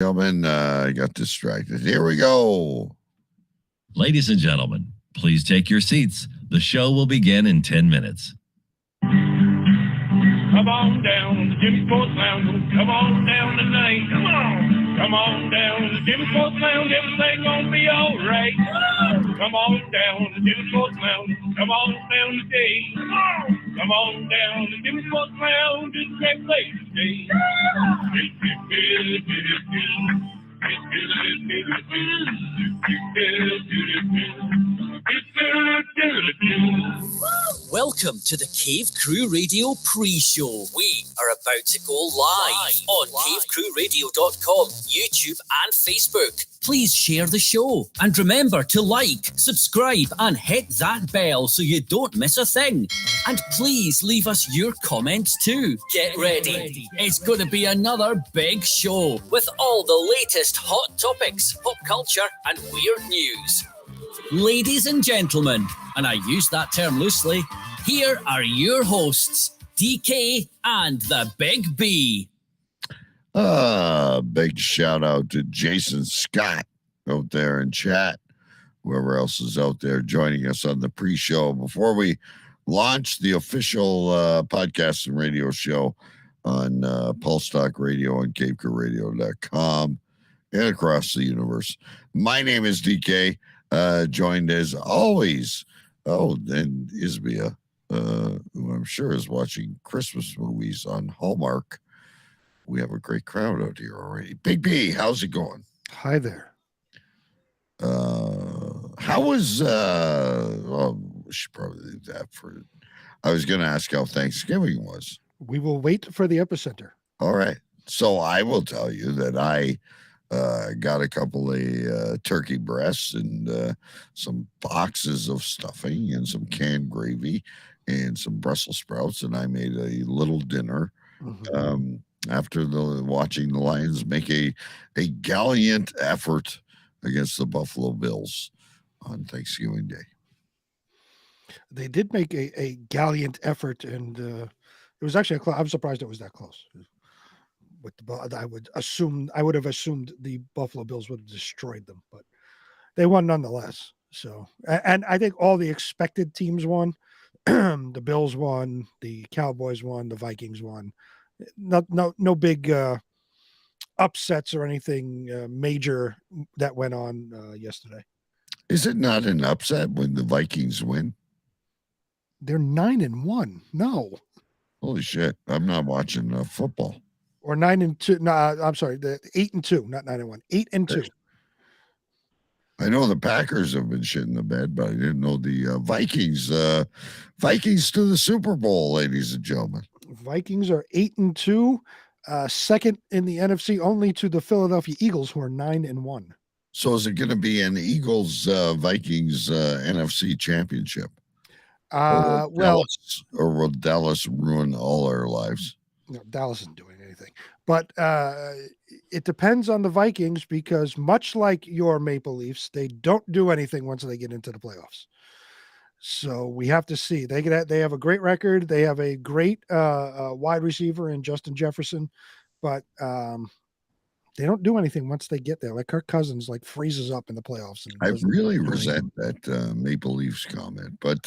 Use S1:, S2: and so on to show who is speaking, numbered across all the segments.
S1: Gentlemen, I got distracted. Here we go.
S2: Ladies and gentlemen, please take your seats. The show will begin in 10 minutes.
S3: Come on down to the Jimmy Sports Lounge. Come on down tonight. Come on. Come on down to the Jimmy Sports Lounge. Everything gonna be all right. Come on down to the Jimmy Sports Lounge. Come on down today. Come on down to the Jimmy Sports Lounge. It's a great place to stay.
S4: Welcome to the Cave Crew Radio pre-show. We are about to go live on cavecrewradio.com, YouTube and Facebook. Please share the show and remember to like, subscribe and hit that bell so you don't miss a thing. And please leave us your comments too. Get ready. It's going to be another big show with all the latest hot topics, pop culture and weird news. Ladies and gentlemen, and I use that term loosely, here are your hosts, DK and the Big B.
S1: Big shout out to Jason Scott out there in chat, whoever else is out there joining us on the pre-show. Before we launch the official podcast and radio show on Pulse Talk Radio and CaveCrewRadio.com and across the universe, my name is DK. Joined as always, and Isbia, who I'm sure is watching Christmas movies on Hallmark. We have a great crowd out here already. Big B, how's it going?
S5: Hi there.
S1: How was, we should probably do that for, I was going to ask how Thanksgiving was.
S5: We will wait for the epicenter.
S1: All right. So I will tell you that I got a couple of turkey breasts and some boxes of stuffing and some canned gravy and some Brussels sprouts, and I made a little dinner after watching the Lions make a gallant effort against the Buffalo Bills on Thanksgiving Day.
S5: They did make a gallant effort, and it was actually I'm surprised it was that close. With the, I would have assumed the Buffalo Bills would have destroyed them, but they won nonetheless. So, and I think all the expected teams won. The Bills won, the Cowboys won, the Vikings won. No big upsets or anything major that went on yesterday.
S1: Is it not an upset when the Vikings win?
S5: They're 9-1. No.
S1: Holy shit! I'm not watching football.
S5: Or 9-2. No, I'm sorry. The 8-2, not 9-1. 8-2.
S1: I know the Packers have been shitting the bed, but I didn't know the Vikings. Vikings to the Super Bowl, ladies and gentlemen.
S5: Vikings are 8-2, second in the NFC, only to the Philadelphia Eagles, who are 9-1.
S1: So is it going to be an Eagles Vikings NFC championship? Or will Dallas ruin all our lives?
S5: No, Dallas isn't doing anything, but it depends on the Vikings because much like your Maple Leafs, they don't do anything once they get into the playoffs. So we have to see. They have a great record. They have a great wide receiver in Justin Jefferson, but they don't do anything once they get there. Like Kirk Cousins, freezes up in the playoffs. And
S1: I really resent that Maple Leafs comment, but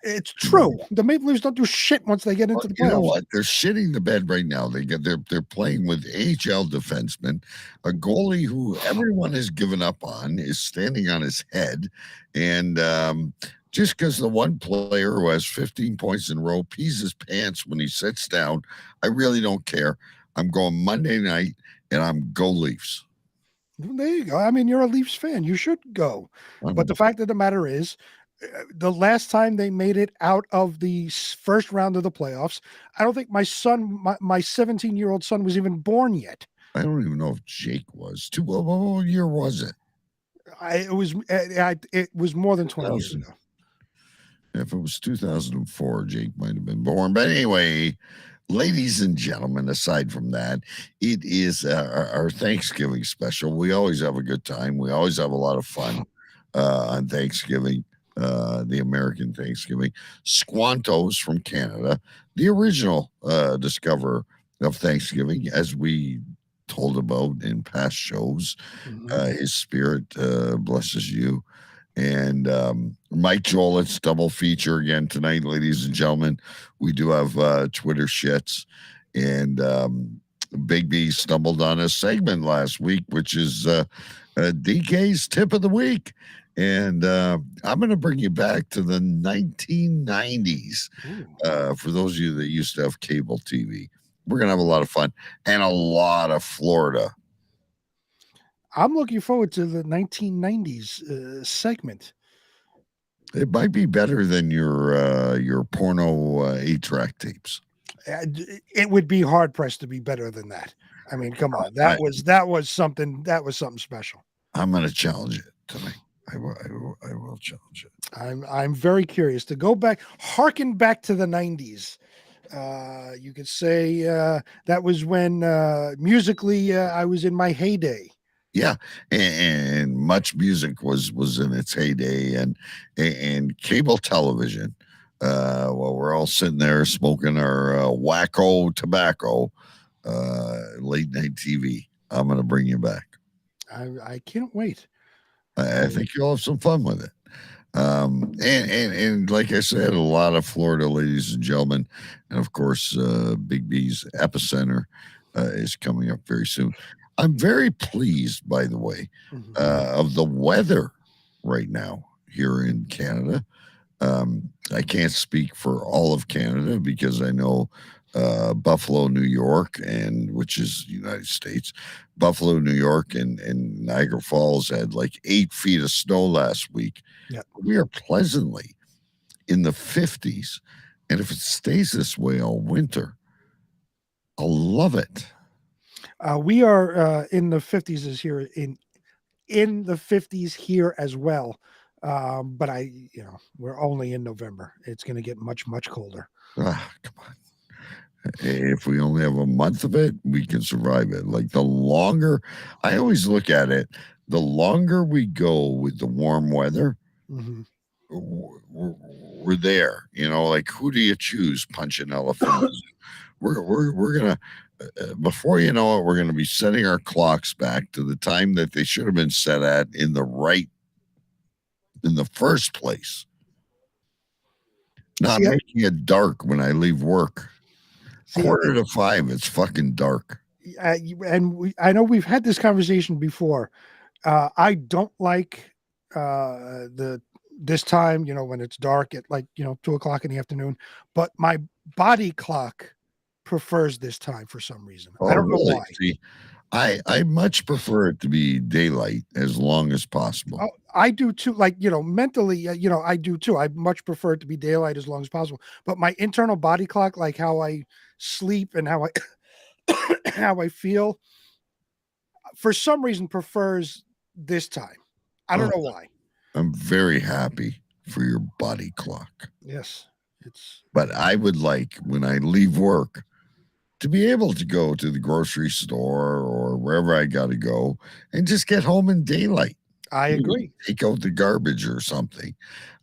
S5: it's true. The Maple Leafs don't do shit once they get into the playoffs.
S1: You know what? They're shitting the bed right now. They're playing with AHL defensemen, a goalie who everyone has given up on is standing on his head, and just because the one player who has 15 points in a row pees his pants when he sits down, I really don't care. I'm going Monday night. And I'm go Leafs.
S5: There you go. I mean, you're a Leafs fan. You should go. But the fact of the matter is, the last time they made it out of the first round of the playoffs, I don't think my 17-year-old son was even born yet.
S1: I don't even know if Jake was. What year was it?
S5: It was more than 20 years ago.
S1: If it was 2004, Jake might have been born. But anyway, ladies and gentlemen, aside from that, it is our Thanksgiving special. We always have a good time. We always have a lot of fun on Thanksgiving, the American Thanksgiving. Squantos from Canada, the original discoverer of Thanksgiving, as we told about in past shows.
S5: Mhm.
S1: His spirit blesses you. And Mike Jolitz double feature again tonight, ladies and gentlemen. We do have Twitter shits, and Big B stumbled on a segment last week, which is DK's tip of the week. And I'm going to bring you back to the 1990s.
S5: Ooh.
S1: For those of you that used to have cable TV, we're going to have a lot of fun and a lot of Florida.
S5: I'm looking forward to the 1990s segment.
S1: It might be better than your porno 8-track tapes.
S5: It would be hard pressed to be better than that. I mean, come on, that was something special.
S1: I'm going to challenge it tonight. I will challenge it.
S5: I'm very curious to go back, harken back to the 90s. You could say that was when musically I was in my heyday.
S1: Yeah, and much music was in its heyday, and cable television. While we're all sitting there smoking our wacko tobacco, late night TV. I'm going to bring you back.
S5: I can't wait.
S1: I think you'll have some fun with it. And like I said, a lot of Florida, ladies and gentlemen, and of course, Big B's epicenter is coming up very soon. I'm very pleased, by the way, of the weather right now here in Canada. I can't speak for all of Canada because I know Buffalo, New York, which is the United States, Buffalo, New York, and Niagara Falls had like 8 feet of snow last week.
S5: Yeah.
S1: We are pleasantly in the 50s, and if it stays this way all winter, I'll love it.
S5: We are in the 50s is here in the 50s here as well. But we're only in November. It's going to get much, much colder.
S1: Come on. If we only have a month of it, we can survive it. Like the longer, I always look at it, the longer we go with the warm weather, we're there. Like who do you choose? Punch an elephant. We're gonna. Before you know it, we're going to be setting our clocks back to the time that they should have been set at in the first place. Not making it dark when I leave work. 4:45, it's fucking dark.
S5: And I know we've had this conversation before. I don't like this time, when it's dark at 2:00 in the afternoon, but my body clock prefers this time for some reason. I don't know why.
S1: See, I much prefer it to be daylight as long as possible.
S5: Oh, I do too. Mentally, I do too. I much prefer it to be daylight as long as possible. But my internal body clock, like how I sleep and how I how I feel, for some reason prefers this time. I don't know why.
S1: I'm very happy for your body clock.
S5: Yes,
S1: but I would like when I leave work to be able to go to the grocery store or wherever I got to go and just get home in daylight.
S5: I agree.
S1: Take out the garbage or something.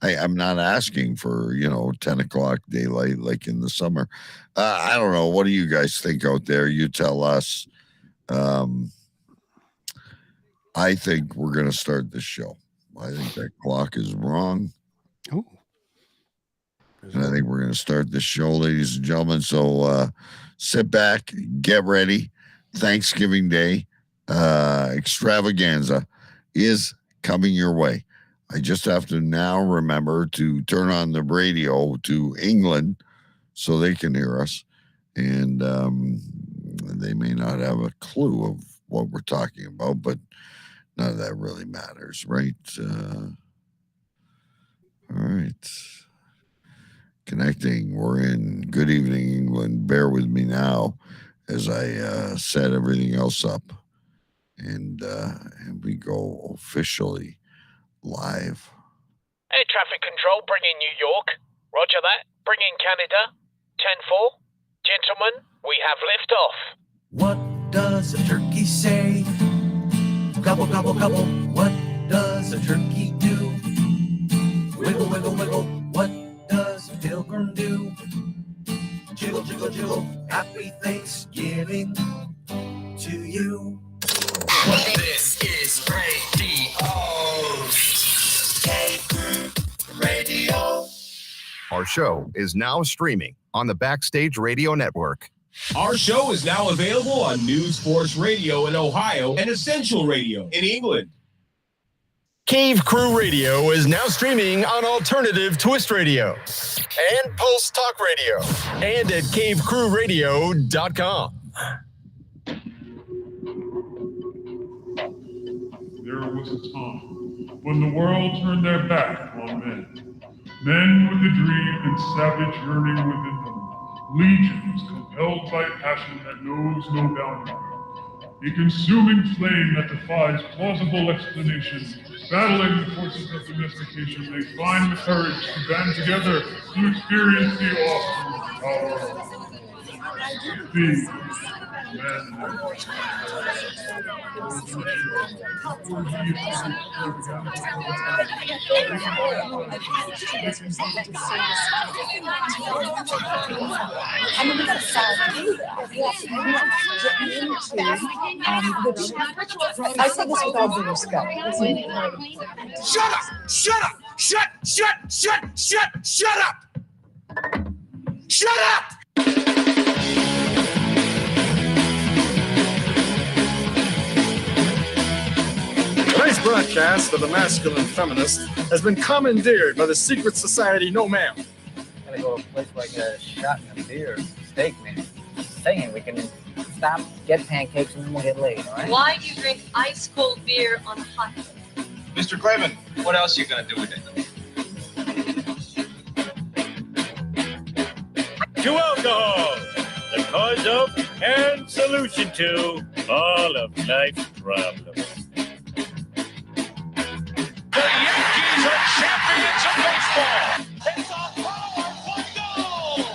S1: I'm not asking for, 10 o'clock daylight like in the summer. I don't know. What do you guys think out there? You tell us. I think we're going to start this show. I think that clock is wrong.
S5: Oh.
S1: And I think we're going to start this show, ladies and gentlemen. So sit back, get ready. Thanksgiving Day extravaganza is coming your way. I just have to now remember to turn on the radio to England so they can hear us. And they may not have a clue of what we're talking about, but none of that really matters, right? All right. Connecting. We're in Good Evening England. Bear with me now as I set everything else up. And we go officially live.
S6: Air traffic control, bring in New York. Roger that. Bring in Canada. 10-4. Gentlemen, we have liftoff.
S7: What does a turkey say? Gobble, gobble, gobble. What does a turkey do? Wiggle, wiggle, wiggle. What does a pilgrim do? Jiggle, jiggle, jiggle. Happy Thanksgiving to you.
S8: Our show is now streaming on the Backstage Radio Network.
S9: Our show is now available on News Force Radio in Ohio and Essential Radio in England.
S8: Cave Crew Radio is now streaming on Alternative Twist Radio and Pulse Talk Radio and at cavecrewradio.com.
S3: There was a time when the world turned their back on men. Men with a dream and savage yearning within them. Legions compelled by passion that knows no boundary. A consuming flame that defies plausible explanation. Battling the forces of domestication, they find the courage to band together to experience the awesome power of the
S10: I say this with all due respect.
S7: Shut up! Shut up! Shut up! Shut up!
S11: Tonight's broadcast of the masculine feminist has been commandeered by the secret society No Ma'am.
S12: Gotta go to a place like a shot and a beer, steak, man. Saying we can stop, get pancakes, and then we'll get laid, all right?
S13: Why do you drink ice cold beer on a hot day?
S14: Mr. Clement, what else are you gonna do with it?
S15: To alcohol, the cause of and solution to all of life's problems.
S9: The Yankees are champions of baseball. It's on power, one goal.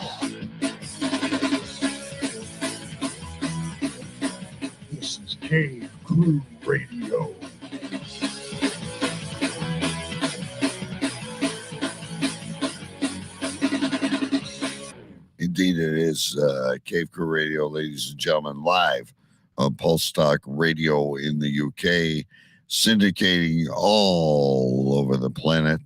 S3: This is Cave Crew Radio.
S1: Indeed, it is Cave Crew Radio, ladies and gentlemen, live on Pulse Talk Radio in the UK, syndicating all over the planet.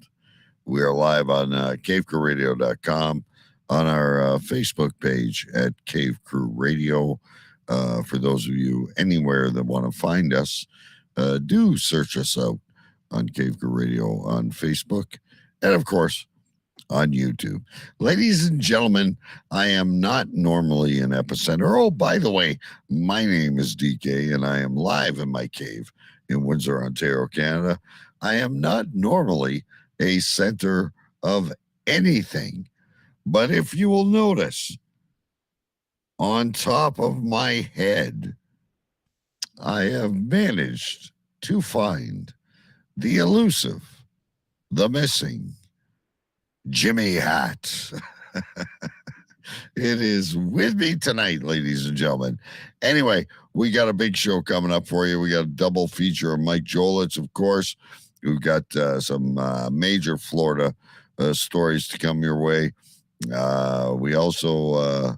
S1: We are live on cavecrewradio.com, on our Facebook page at Cave Crew Radio. For those of you anywhere that want to find us, do search us out on Cave Crew Radio on Facebook, and of course, on YouTube. Ladies and gentlemen, I am not normally an epicenter. Oh, by the way, my name is DK, and I am live in my cave in Windsor, Ontario, Canada. I am not normally a center of anything, but if you will notice, on top of my head, I have managed to find the elusive, the missing Jimmy hat. It is with me tonight, ladies and gentlemen. Anyway, we got a big show coming up for you. We got a double feature of Mike Jolitz, of course. We've got some major Florida stories to come your way. We also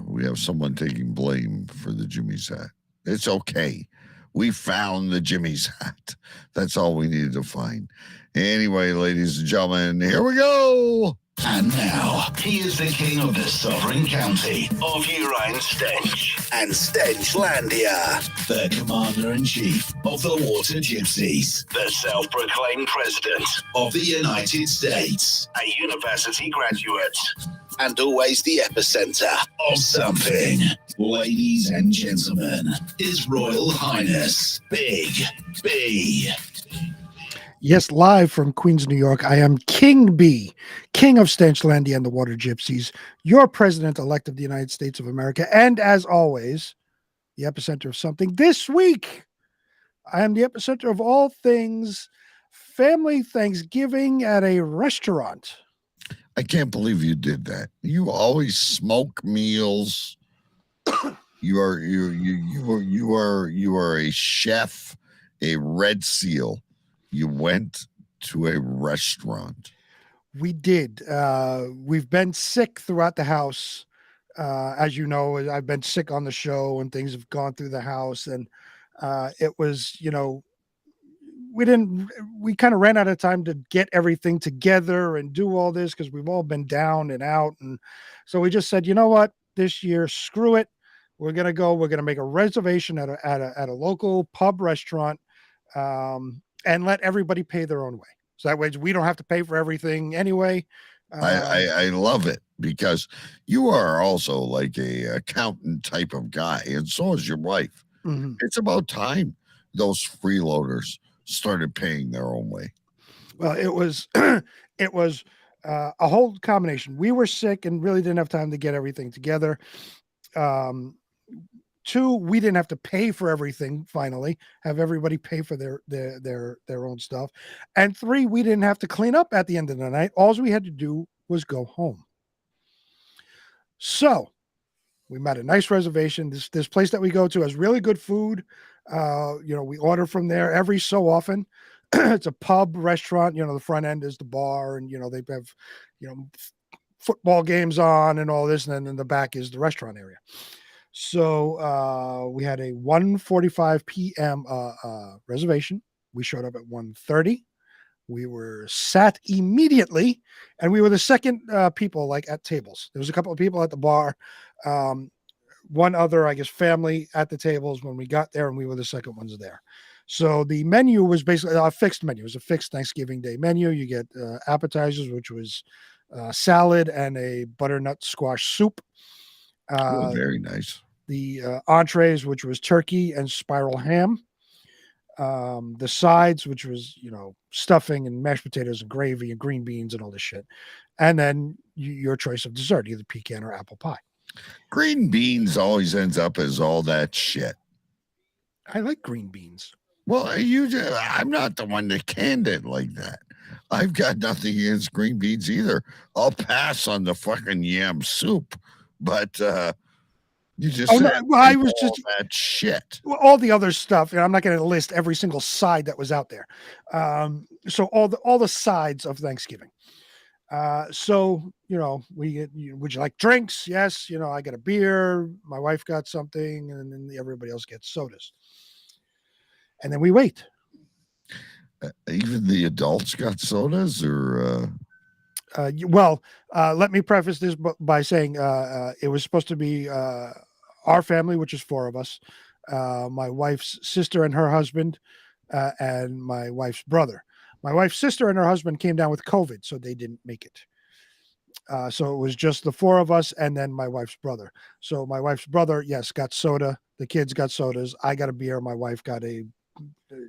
S1: we have someone taking blame for the Jimmy's hat. It's okay. We found the Jimmy's hat. That's all we needed to find. Anyway, ladies and gentlemen, here we go.
S16: And now, he is the king of the sovereign county of Urine Stench and Stenchlandia, the commander-in-chief of the Water Gypsies, the self-proclaimed president of the United States, a university graduate, and always the epicenter of something. Ladies and gentlemen, His Royal Highness, Big B.
S5: Yes, live from Queens, New York, I am King B, King of Stenchlandia and the Water Gypsies, your President-elect of the United States of America, and as always, the epicenter of something. This week, I am the epicenter of all things family Thanksgiving at a restaurant.
S1: I can't believe you did that. You always smoke meals. You are a chef, a Red Seal. You went to a restaurant.
S5: We did. We've been sick throughout the house. As you know, I've been sick on the show and things have gone through the house. And it was, we kind of ran out of time to get everything together and do all this because we've all been down and out. And so we just said, you know what, this year, screw it. We're going to make a reservation at a local pub restaurant, and let everybody pay their own way. So that way we don't have to pay for everything anyway.
S1: I love it because you are also like a accountant type of guy, and so is your wife.
S5: Mhm.
S1: It's about time those freeloaders started paying their own way.
S5: Well, it was it was a whole combination. We were sick and really didn't have time to get everything together. Two, we didn't have to pay for everything. Finally, have everybody pay for their own stuff. And three, we didn't have to clean up at the end of the night. All we had to do was go home. So we met a nice reservation. This place that we go to has really good food. We order from there every so often. It's a pub restaurant. The front end is the bar, and they have football games on and all this, and then in the back is the restaurant area. So we had a 1:45 p.m. Reservation. We showed up at 1:30. We were sat immediately, and we were the second people at tables. There was a couple of people at the bar, one other, I guess, family at the tables when we got there, and we were the second ones there. So the menu was basically a fixed menu. It was a fixed Thanksgiving Day menu. You get appetizers, which was salad and a butternut squash soup.
S1: Very nice.
S5: The entrees, which was turkey and spiral ham. The sides, which was, stuffing and mashed potatoes and gravy and green beans and all this shit. And then your choice of dessert, either pecan or apple pie.
S1: Green beans always ends up as all that shit.
S5: I like green beans.
S1: Well, I'm not the one that canned it like that. I've got nothing against green beans either. I'll pass on the fucking yam soup, but you just
S5: I was just
S1: that shit.
S5: All the other stuff, and I'm not going to list every single side that was out there. So all the sides of Thanksgiving. Would you like drinks? Yes. I got a beer. My wife got something, and then everybody else gets sodas. And then we wait.
S1: Even the adults got sodas, or
S5: let me preface this by saying it was supposed to be our family, which is four of us, my wife's sister and her husband, and my wife's brother. My wife's sister and her husband came down with COVID, so they didn't make it. So it was just the four of us and then my wife's brother. So my wife's brother, yes, got soda. The kids got sodas. I got a beer. My wife got a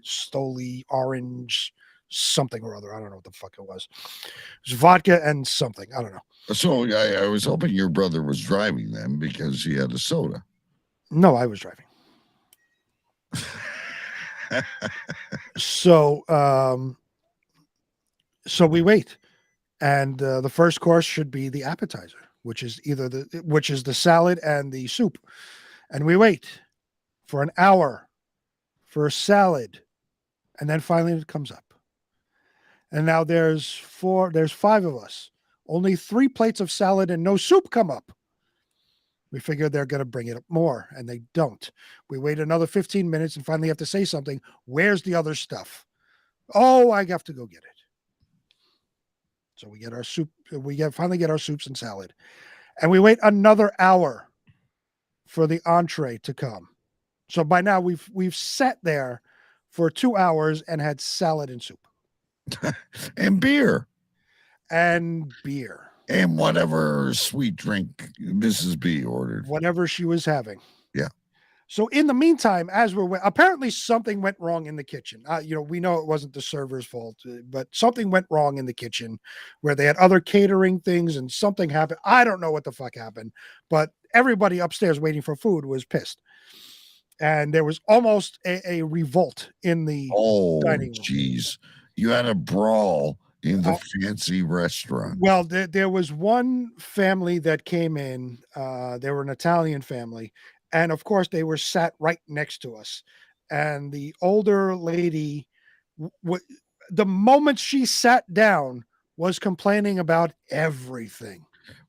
S5: Stoli orange something or other. I don't know what the fuck it was. It was vodka and something. I don't know. So
S1: I was hoping your brother was driving them because he had a soda.
S5: No, I was driving. So we wait, and the first course should be the appetizer, which is the salad and the soup, and we wait for an hour for a salad, and then finally it comes up. And now there's five of us. Only 3 plates of salad and no soup come up. We figure they're going to bring it up more, and they don't. We wait another 15 minutes and finally have to say something. Where's the other stuff? Oh, I have to go get it. So we get our soup. Finally get our soups and salad, and we wait another hour for the entree to come. So by now we've sat there for 2 hours and had salad and soup.
S1: And beer.
S5: And
S1: whatever sweet drink Mrs. B ordered.
S5: Whatever she was having.
S1: Yeah.
S5: So in the meantime, as apparently something went wrong in the kitchen. We know it wasn't the server's fault, but something went wrong in the kitchen where they had other catering things and something happened. I don't know what the fuck happened, but everybody upstairs waiting for food was pissed. And there was almost a revolt in the dining room.
S1: Geez. You had a brawl in the fancy restaurant.
S5: Well, there was one family that came in. They were an Italian family. And of course, they were sat right next to us. And the older lady, the moment she sat down, was complaining about everything.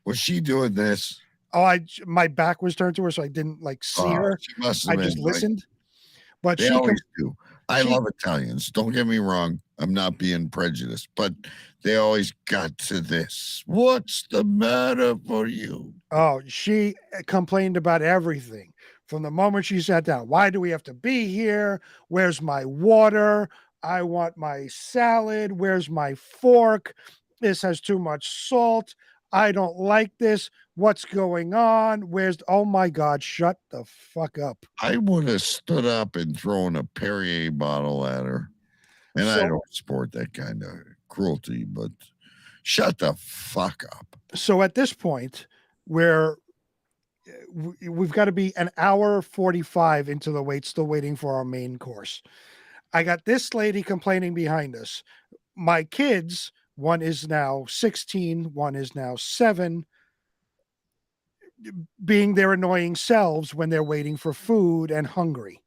S1: Was she doing this?
S5: Oh, my back was turned to her, so I didn't see her.
S1: She must
S5: I
S1: have
S5: just
S1: been,
S5: listened. But
S1: they always do. I love Italians. Don't get me wrong. I'm not being prejudiced, but they always got to this. What's the matter for you?
S5: Oh, she complained about everything from the moment she sat down. Why do we have to be here? Where's my water? I want my salad. Where's my fork? This has too much salt. I don't like this. What's going on? Oh my God, shut the fuck up.
S1: I would have stood up and thrown a Perrier bottle at her. And I don't support that kind of cruelty, but shut the fuck up.
S5: So at this point, we've got to be an hour 45 into the wait, still waiting for our main course. I got this lady complaining behind us. My kids, one is now 16, one is now 7, being their annoying selves when they're waiting for food and hungry.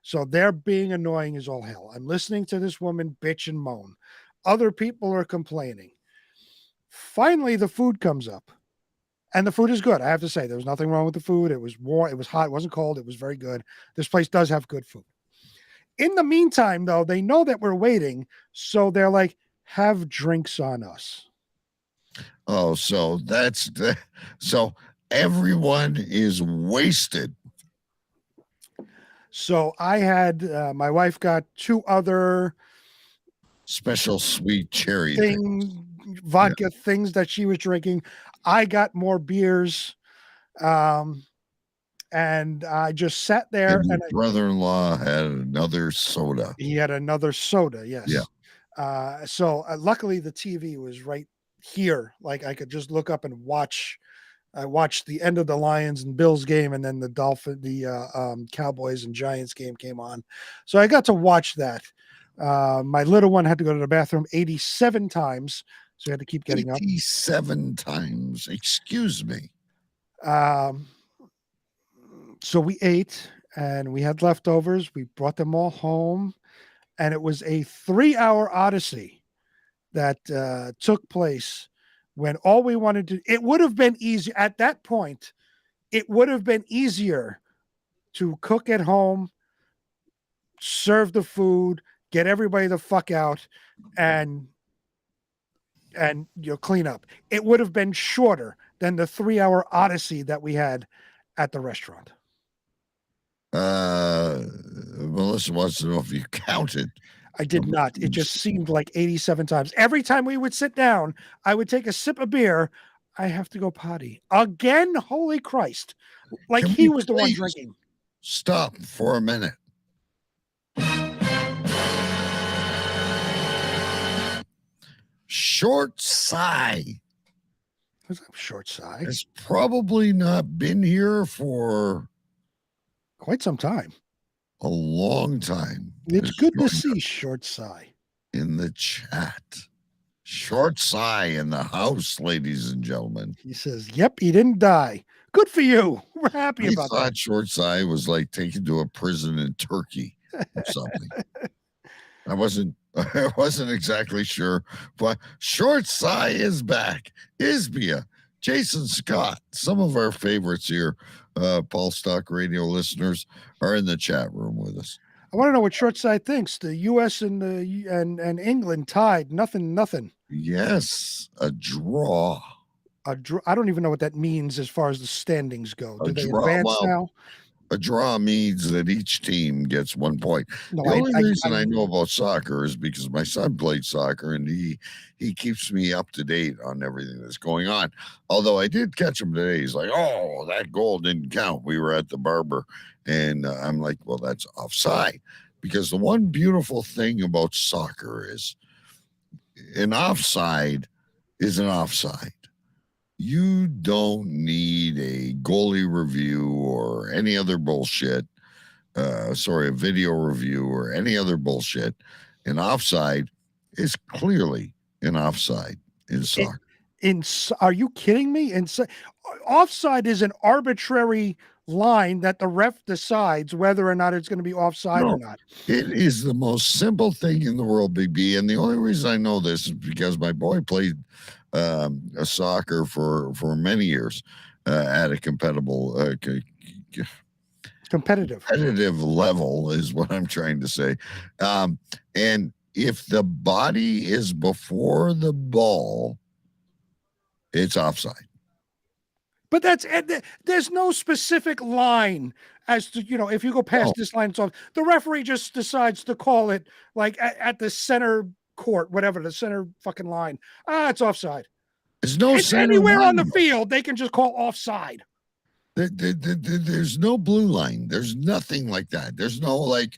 S5: So they're being annoying as all hell. I'm listening to this woman bitch and moan. Other people are complaining. Finally, the food comes up. And the food is good. I have to say, there was nothing wrong with the food. It was warm. It was hot. It wasn't cold. It was very good. This place does have good food. In the meantime, though, they know that we're waiting. So they're like, have drinks on us.
S1: Oh, so so everyone is wasted.
S5: So I had, my wife got 2 other
S1: special sweet cherry
S5: vodka things that she was drinking. I got more beers. And I just sat there.
S1: And my brother-in-law had another soda.
S5: He had another soda. Yes.
S1: Yeah.
S5: So luckily the TV was right here. Like I could just look up and watch. I watched the end of the Lions and Bills game, and then the Cowboys and Giants game came on. So I got to watch that. My little one had to go to the bathroom 87 times, so I had to keep getting
S1: 87 times. Excuse me.
S5: So we ate, and we had leftovers. We brought them all home, and it was a 3-hour odyssey that took place. When all we wanted to, it would have been easy at that point. It would have been easier to cook at home, serve the food, get everybody the fuck out, and clean up. It would have been shorter than the 3-hour odyssey that we had at the restaurant.
S1: Melissa wants to know if you counted.
S5: I did not. It just seemed like 87 times. Every time we would sit down, I would take a sip of beer. I have to go potty again. Holy Christ. Like he was the one drinking.
S1: Stop for a minute. Short sigh.
S5: What's up, short sigh?
S1: Has probably not been here for
S5: quite some time.
S1: A long time.
S5: It's good to see short sigh
S1: in the chat. Short sigh in the house, ladies and gentlemen.
S5: He says, "Yep, he didn't die. Good for you. We're happy about that."
S1: I thought short sigh was like taken to a prison in Turkey or something. I wasn't exactly sure, but short sigh is back. Isbia, Jason Scott, some of our favorites here. Pulse Talk Radio listeners are in the chat room with us.
S5: I want to know what short side thinks. The U.S. and England tied. Nothing.
S1: Yes, a draw.
S5: I don't even know what that means as far as the standings go. Do they advance now?
S1: A draw means that each team gets 1 point.
S5: No,
S1: the only reason I know about soccer is because my son played soccer, and he keeps me up to date on everything that's going on. Although I did catch him today. He's like, "Oh, that goal didn't count." We were at the barber, and I'm like, "Well, that's offside." Because the one beautiful thing about soccer is an offside is an offside. You don't need a goalie review or any other bullshit. A video review or any other bullshit. An offside is clearly an offside in soccer.
S5: Are you kidding me? Offside is an arbitrary line that the ref decides whether or not it's going to be offside or not.
S1: It is the most simple thing in the world, Big B. And the only reason I know this is because my boy played soccer for many years at a compatible
S5: competitive
S1: level is what I'm trying to say. And if the body is before the ball, it's offside.
S5: But there's no specific line as to, if you go past this line, it's off. The referee just decides to call it like at the center court, whatever, the center fucking line. It's offside.
S1: There's no
S5: it's
S1: center
S5: anywhere
S1: line.
S5: on the field, they can just call offside.
S1: There's no blue line. There's nothing like that. There's no like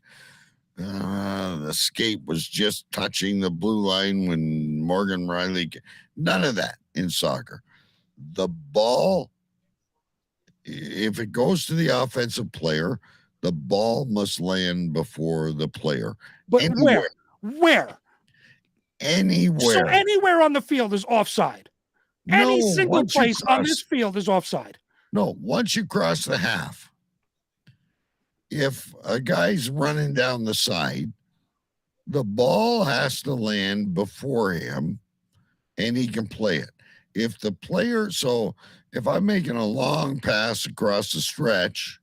S1: the skate was just touching the blue line when Morgan Riley. None of that in soccer. The ball, if it goes to the offensive player, the ball must land before the player.
S5: But
S1: anywhere.
S5: Where?
S1: Anywhere.
S5: So anywhere on the field is offside. Any single place on this field is offside.
S1: No, once you cross the half, if a guy's running down the side, the ball has to land before him and he can play it. If the player, so if I'm making a long pass across the stretch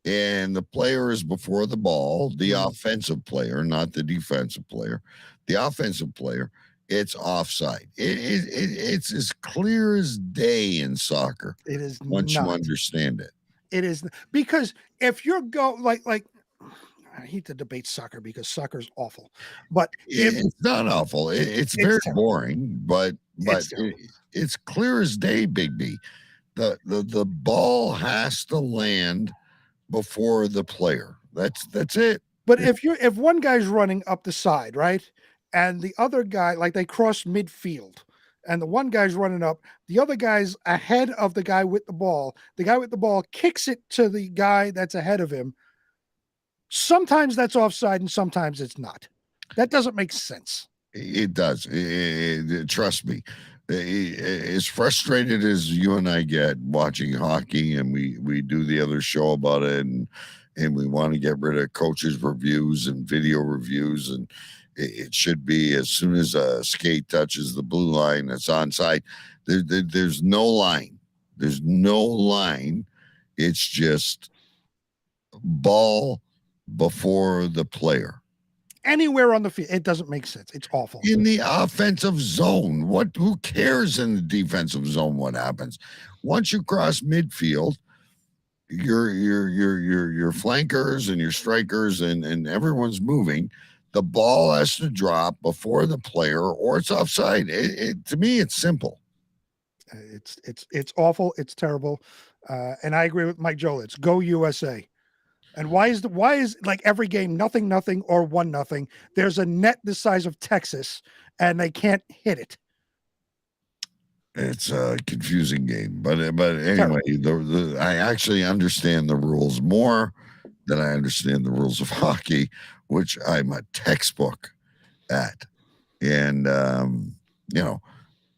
S1: and the player is before the ball, the offensive player, not the defensive player, the offensive player, it's offside. It's as clear as day in soccer.
S5: It is
S1: once you understand it.
S5: It is because if you're like I hate to debate soccer because soccer is awful, but
S1: it's not awful. It's very boring, but it's clear as day, Big B. The ball has to land before the player. That's it.
S5: But if one guy's running up the side, right, and the other guy, like they cross midfield, and the one guy's running up, the other guy's ahead of the guy with the ball. The guy with the ball kicks it to the guy that's ahead of him. Sometimes that's offside and sometimes it's not. That doesn't make sense.
S1: It does. Trust me. As frustrated as you and I get watching hockey, and we do the other show about it, and we want to get rid of coaches' reviews and video reviews, and it should be as soon as a skate touches the blue line, it's onside. There's no line. There's no line. It's just ball before the player.
S5: Anywhere on the field, it doesn't make sense. It's awful.
S1: In the offensive zone, who cares in the defensive zone what happens? Once you cross midfield, your flankers and your strikers and everyone's moving. The ball has to drop before the player, or it's offside. To me, it's simple.
S5: It's awful. It's terrible, and I agree with Mike Jolitz. Go USA. And why is like every game 0-0 or 1-0? There's a net the size of Texas, and they can't hit it.
S1: It's a confusing game, but anyway, I actually understand the rules more than I understand the rules of hockey, which I'm a textbook at. And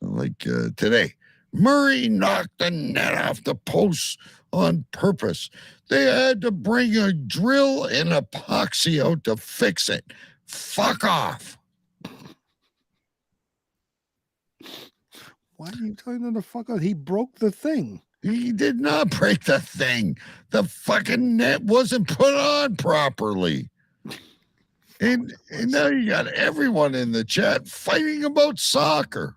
S1: like today, Murray knocked the net off the post on purpose. They had to bring a drill and epoxy out to fix it. Fuck off.
S5: Why are you telling them to fuck off? He broke the thing.
S1: He did not break the thing. The fucking net wasn't put on properly. And now you got everyone in the chat fighting about soccer.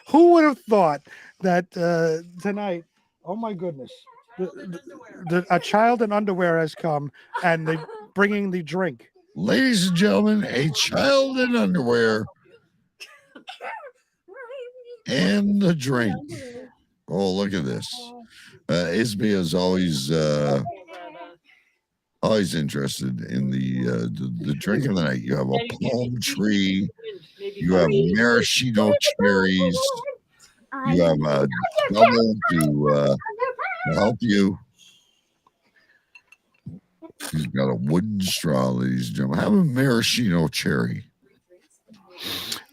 S5: Who would have thought that tonight, oh my goodness, a child in underwear has come and they're bringing the drink.
S1: Ladies and gentlemen, a child in underwear and the drink. Oh, look at this. Isby is always interested in the drink of the night. You have a palm tree. You have maraschino cherries. You have a double to help you. He's got a wooden straw, ladies and gentlemen. Have a maraschino cherry.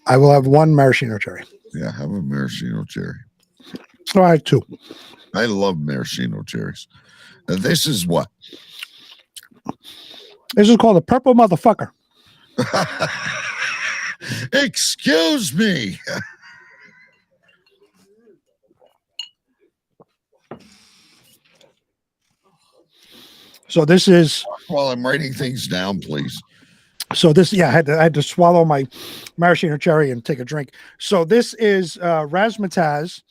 S5: I will have one maraschino cherry.
S1: Yeah, have a maraschino cherry.
S5: All right, two.
S1: I love maraschino cherries. This is what?
S5: This is called a purple motherfucker.
S1: Excuse me.
S5: So this is.
S1: While I'm writing things down, please.
S5: So this, I had to swallow my maraschino cherry and take a drink. So this is razzmatazz,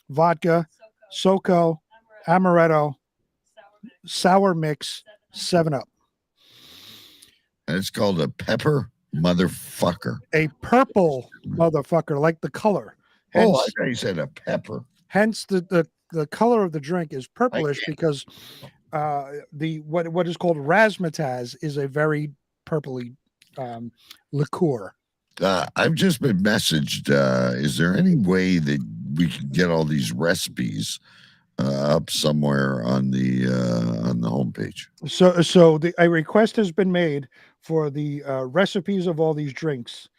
S5: vodka, SoCo, amaretto, sour mix, 7-Up.
S1: And it's called a pepper motherfucker.
S5: A purple motherfucker, like the color.
S1: Hence, I thought you said a pepper.
S5: Hence the color of the drink is purplish because what is called razzmatazz is a very purpley liqueur.
S1: I've just been messaged. Is there any way that we can get all these recipes up somewhere on the homepage?
S5: So a request has been made for the recipes of all these drinks.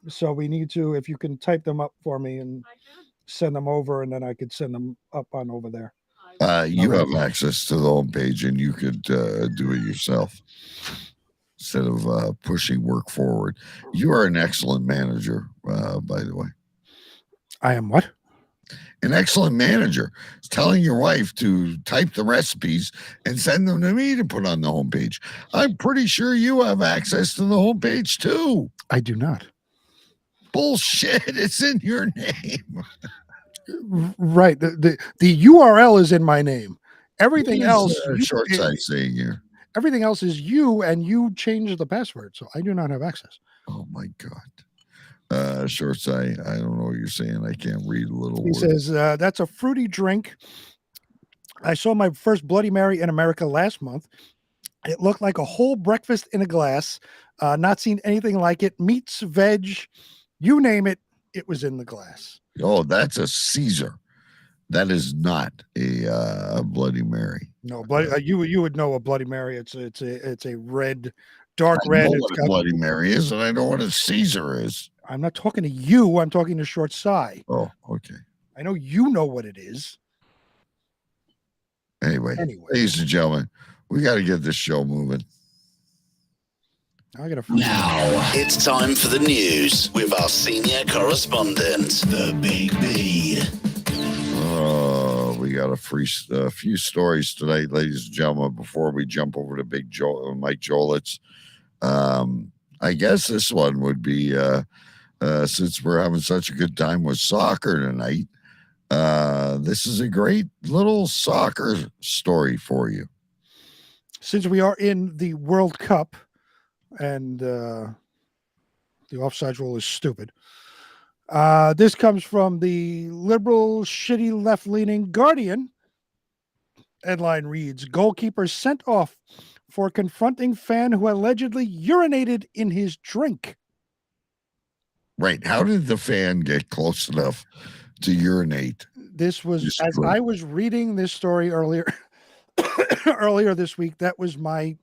S5: So we need to, if you can type them up for me and send them over, and then I could send them up on over there.
S1: You have access to the homepage, and you could do it yourself instead of pushing work forward. You are an excellent manager, by the way.
S5: I am what?
S1: An excellent manager. It's telling your wife to type the recipes and send them to me to put on the homepage. I'm pretty sure you have access to the homepage too.
S5: I do not.
S1: Bullshit. It's in your name.
S5: Right. The URL is in my name. Everything else.
S1: Short side saying here.
S5: Everything else is you, and you changed the password, so I do not have access.
S1: Oh my God. Short side, I don't know what you're saying. I can't read a little.
S5: He says, that's a fruity drink. I saw my first Bloody Mary in America last month. It looked like a whole breakfast in a glass. Not seen anything like it. Meats, veg, you name it, it was in the glass.
S1: Oh, that's a Caesar. That is not a Bloody Mary.
S5: No, but you would know a Bloody Mary. It's a red, dark red.
S1: I know what a Bloody Mary is, and I know what a Caesar is.
S5: I'm not talking to you. I'm talking to Short Sai.
S1: Oh, okay.
S5: I know you know what it is.
S1: Anyway, ladies and gentlemen, we got to get this show moving.
S16: Now it's time for the news with our senior correspondent, the Big B.
S1: We got a few stories tonight, ladies and gentlemen, before we jump over to Mike Jolitz. I guess this one would be, since we're having such a good time with soccer tonight, this is a great little soccer story for you.
S5: Since we are in the World Cup and the offside rule is stupid, this comes from the liberal, shitty, left-leaning Guardian. Headline reads, goalkeeper sent off for confronting fan who allegedly urinated in his drink.
S1: Right. How did the fan get close enough to urinate?
S5: This was, as I was reading this story earlier this week, that was my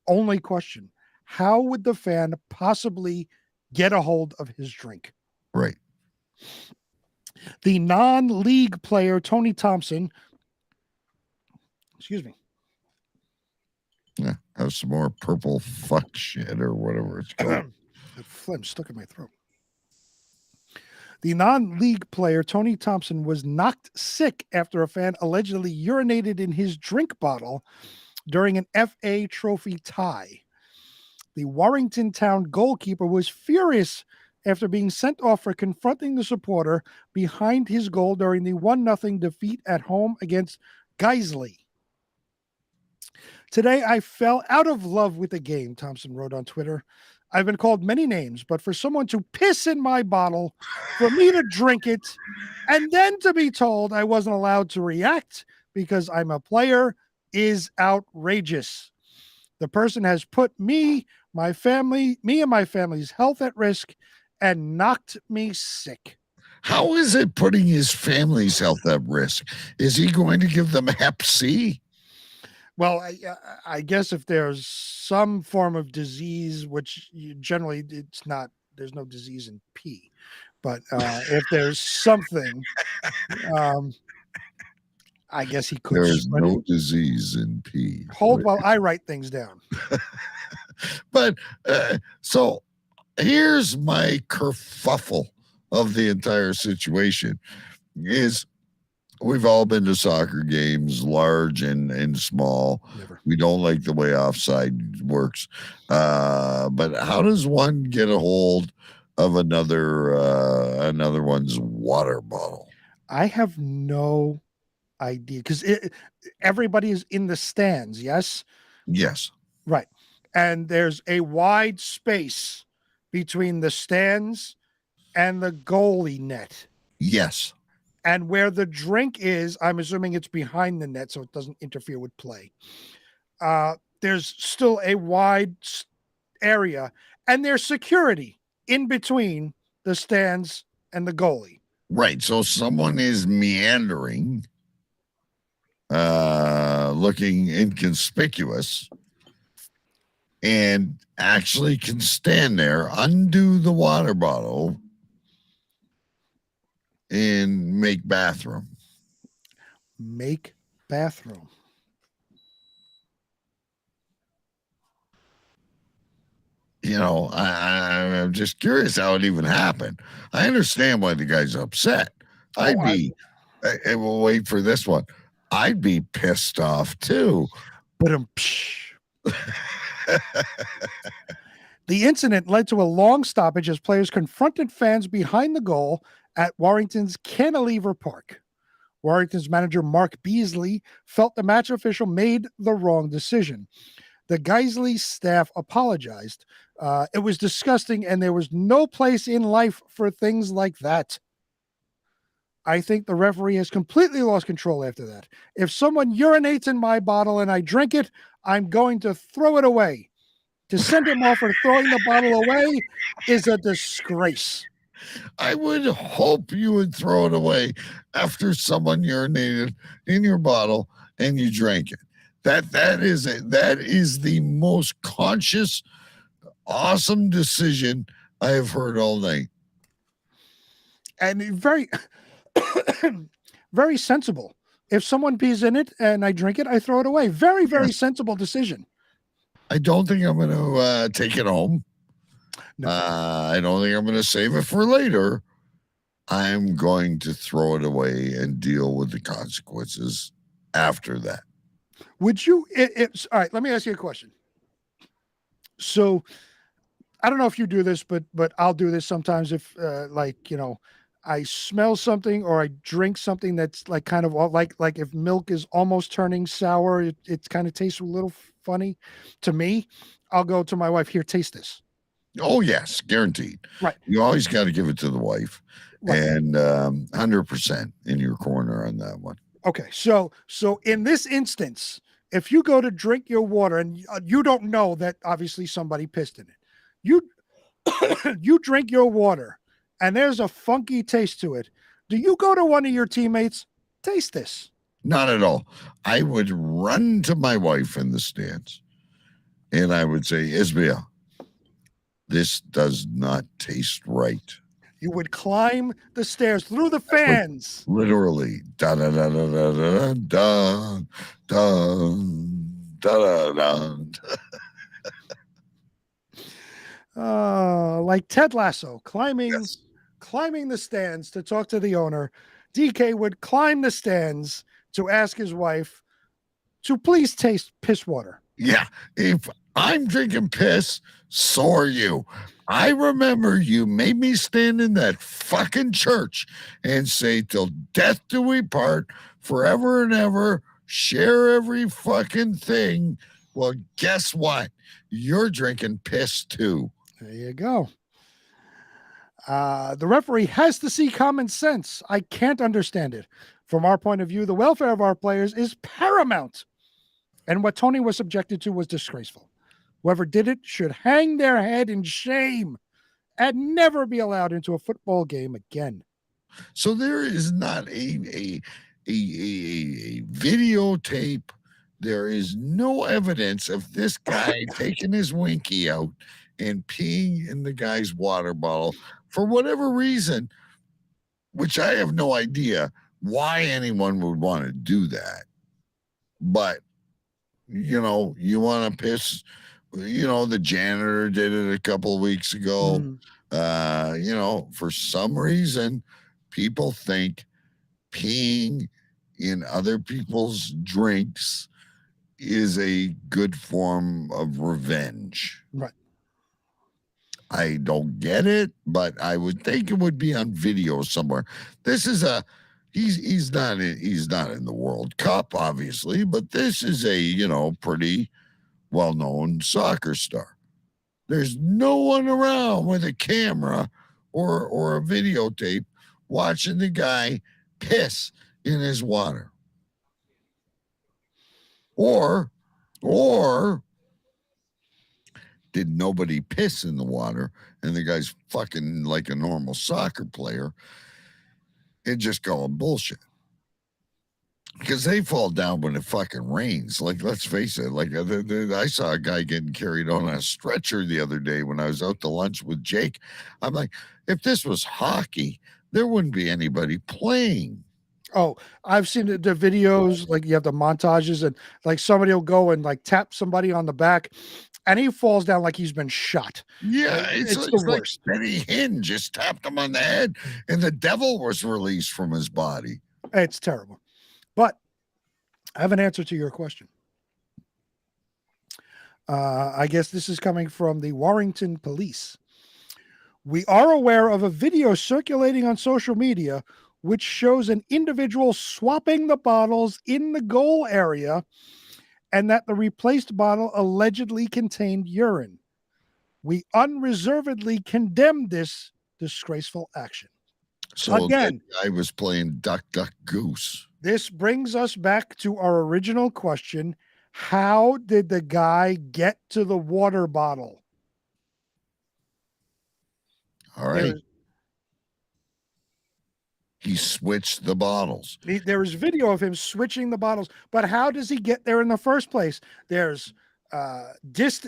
S5: only question. How would the fan possibly get a hold of his drink?
S1: Right.
S5: The non-league player, Tony Thompson, excuse me.
S1: Yeah, have some more purple fuck shit or whatever it's called.
S5: The phlegm stuck in my throat. The non-league player, Tony Thompson, was knocked sick after a fan allegedly urinated in his drink bottle during an FA Trophy tie. The Warrington Town goalkeeper was furious after being sent off for confronting the supporter behind his goal during the 1-0 defeat at home against Guiseley. Today, I fell out of love with the game, Thompson wrote on Twitter. I've been called many names, but for someone to piss in my bottle, for me to drink it, and then to be told I wasn't allowed to react because I'm a player is outrageous. The person has put me and my family's health at risk and knocked me sick.
S1: How is it putting his family's health at risk? Is he going to give them Hep C?
S5: Well, I guess if there's some form of disease, which generally it's not, there's no disease in pee, but if there's something, I guess he could.
S1: There's no disease in pee.
S5: Hold while I write things down.
S1: But so here's my kerfuffle of the entire situation is we've all been to soccer games, large and small.
S5: Never.
S1: We don't like the way offside works. But how does one get a hold of another one's water bottle?
S5: I have no idea because everybody is in the stands. Yes.
S1: Yes.
S5: Right. And there's a wide space between the stands and the goalie net.
S1: Yes.
S5: And where the drink is, I'm assuming it's behind the net so it doesn't interfere with play. There's still a wide area, and there's security in between the stands and the goalie.
S1: Right. So someone is meandering, looking inconspicuous, and actually can stand there, undo the water bottle, and make bathroom.
S5: Make bathroom.
S1: You know, I'm just curious how it even happened. I understand why the guy's upset. I'd be, we'll wait for this one. I'd be pissed off too.
S5: But the incident led to a long stoppage as players confronted fans behind the goal at Warrington's Cantilever Park. Warrington's manager Mark Beasley felt the match official made the wrong decision. The Geisley staff apologized. It was disgusting, and there was no place in life for things like that. I think the referee has completely lost control after that. If someone urinates in my bottle and I drink it, I'm going to throw it away. To send him off for throwing the bottle away is a disgrace.
S1: I would hope you would throw it away after someone urinated in your bottle and you drank it. That is the most conscious, awesome decision I have heard all night.
S5: And very, very sensible. If someone pees in it and I drink it, I throw it away. Very, very sensible decision.
S1: I don't think I'm going to take it home. No. I don't think I'm going to save it for later. I'm going to throw it away and deal with the consequences after that.
S5: Would you? All right. Let me ask you a question. So, I don't know if you do this, but I'll do this sometimes. If I smell something or I drink something that's like kind of like if milk is almost turning sour, it kind of tastes a little funny to me. I'll go to my wife. Here, taste this.
S1: Oh yes, guaranteed.
S5: Right.
S1: You always got to give it to the wife, right. And 100% in your corner on that one.
S5: Okay, so in this instance, if you go to drink your water and you don't know that obviously somebody pissed in it, you drink your water and there's a funky taste to it. Do you go to one of your teammates? Taste this.
S1: Not at all. I would run to my wife in the stands and I would say, Isbia, this does not taste right.
S5: You would climb the stairs through the fans.
S1: Literally. Da da da da da da da da da da.
S5: Like Ted Lasso, climbing the stands to talk to the owner. DK would climb the stands to ask his wife to please taste piss water.
S1: Yeah. If I'm drinking piss, so are you. I remember you made me stand in that fucking church and say, till death do we part, forever and ever, share every fucking thing. Well, guess what? You're drinking piss too.
S5: There you go. The referee has to see common sense. I can't understand it. From our point of view, the welfare of our players is paramount. And what Tony was subjected to was disgraceful. Whoever did it should hang their head in shame and never be allowed into a football game again.
S1: So there is not a videotape. There is no evidence of this guy taking his winky out and peeing in the guy's water bottle for whatever reason, which I have no idea why anyone would want to do that. But, you want to piss. The janitor did it a couple of weeks ago. For some reason, people think peeing in other people's drinks is a good form of revenge.
S5: Right.
S1: I don't get it, but I would think it would be on video somewhere. This is he's not in the World Cup, obviously, but this is a pretty well-known soccer star. There's no one around with a camera or a videotape watching the guy piss in his water. Or did nobody piss in the water and the guy's fucking like a normal soccer player and just going bullshit? Because they fall down when it fucking rains. Like, let's face it. Like, I saw a guy getting carried on a stretcher the other day when I was out to lunch with Jake. I'm like, if this was hockey, there wouldn't be anybody playing.
S5: Oh, I've seen the videos, like you have the montages, and like somebody will go and like tap somebody on the back, and he falls down like he's been shot.
S1: Yeah, it's
S5: the
S1: like
S5: worst.
S1: Benny Hinn just tapped him on the head, and the devil was released from his body.
S5: It's terrible. But I have an answer to your question. I guess this is coming from the Warrington Police. We are aware of a video circulating on social media which shows an individual swapping the bottles in the goal area and that the replaced bottle allegedly contained urine. We unreservedly condemn this disgraceful action.
S1: So
S5: again,
S1: that guy was playing Duck, Duck, Goose.
S5: This brings us back to our original question. How did the guy get to the water bottle?
S1: All right. He switched the bottles.
S5: There is video of him switching the bottles, but how does he get there in the first place? There's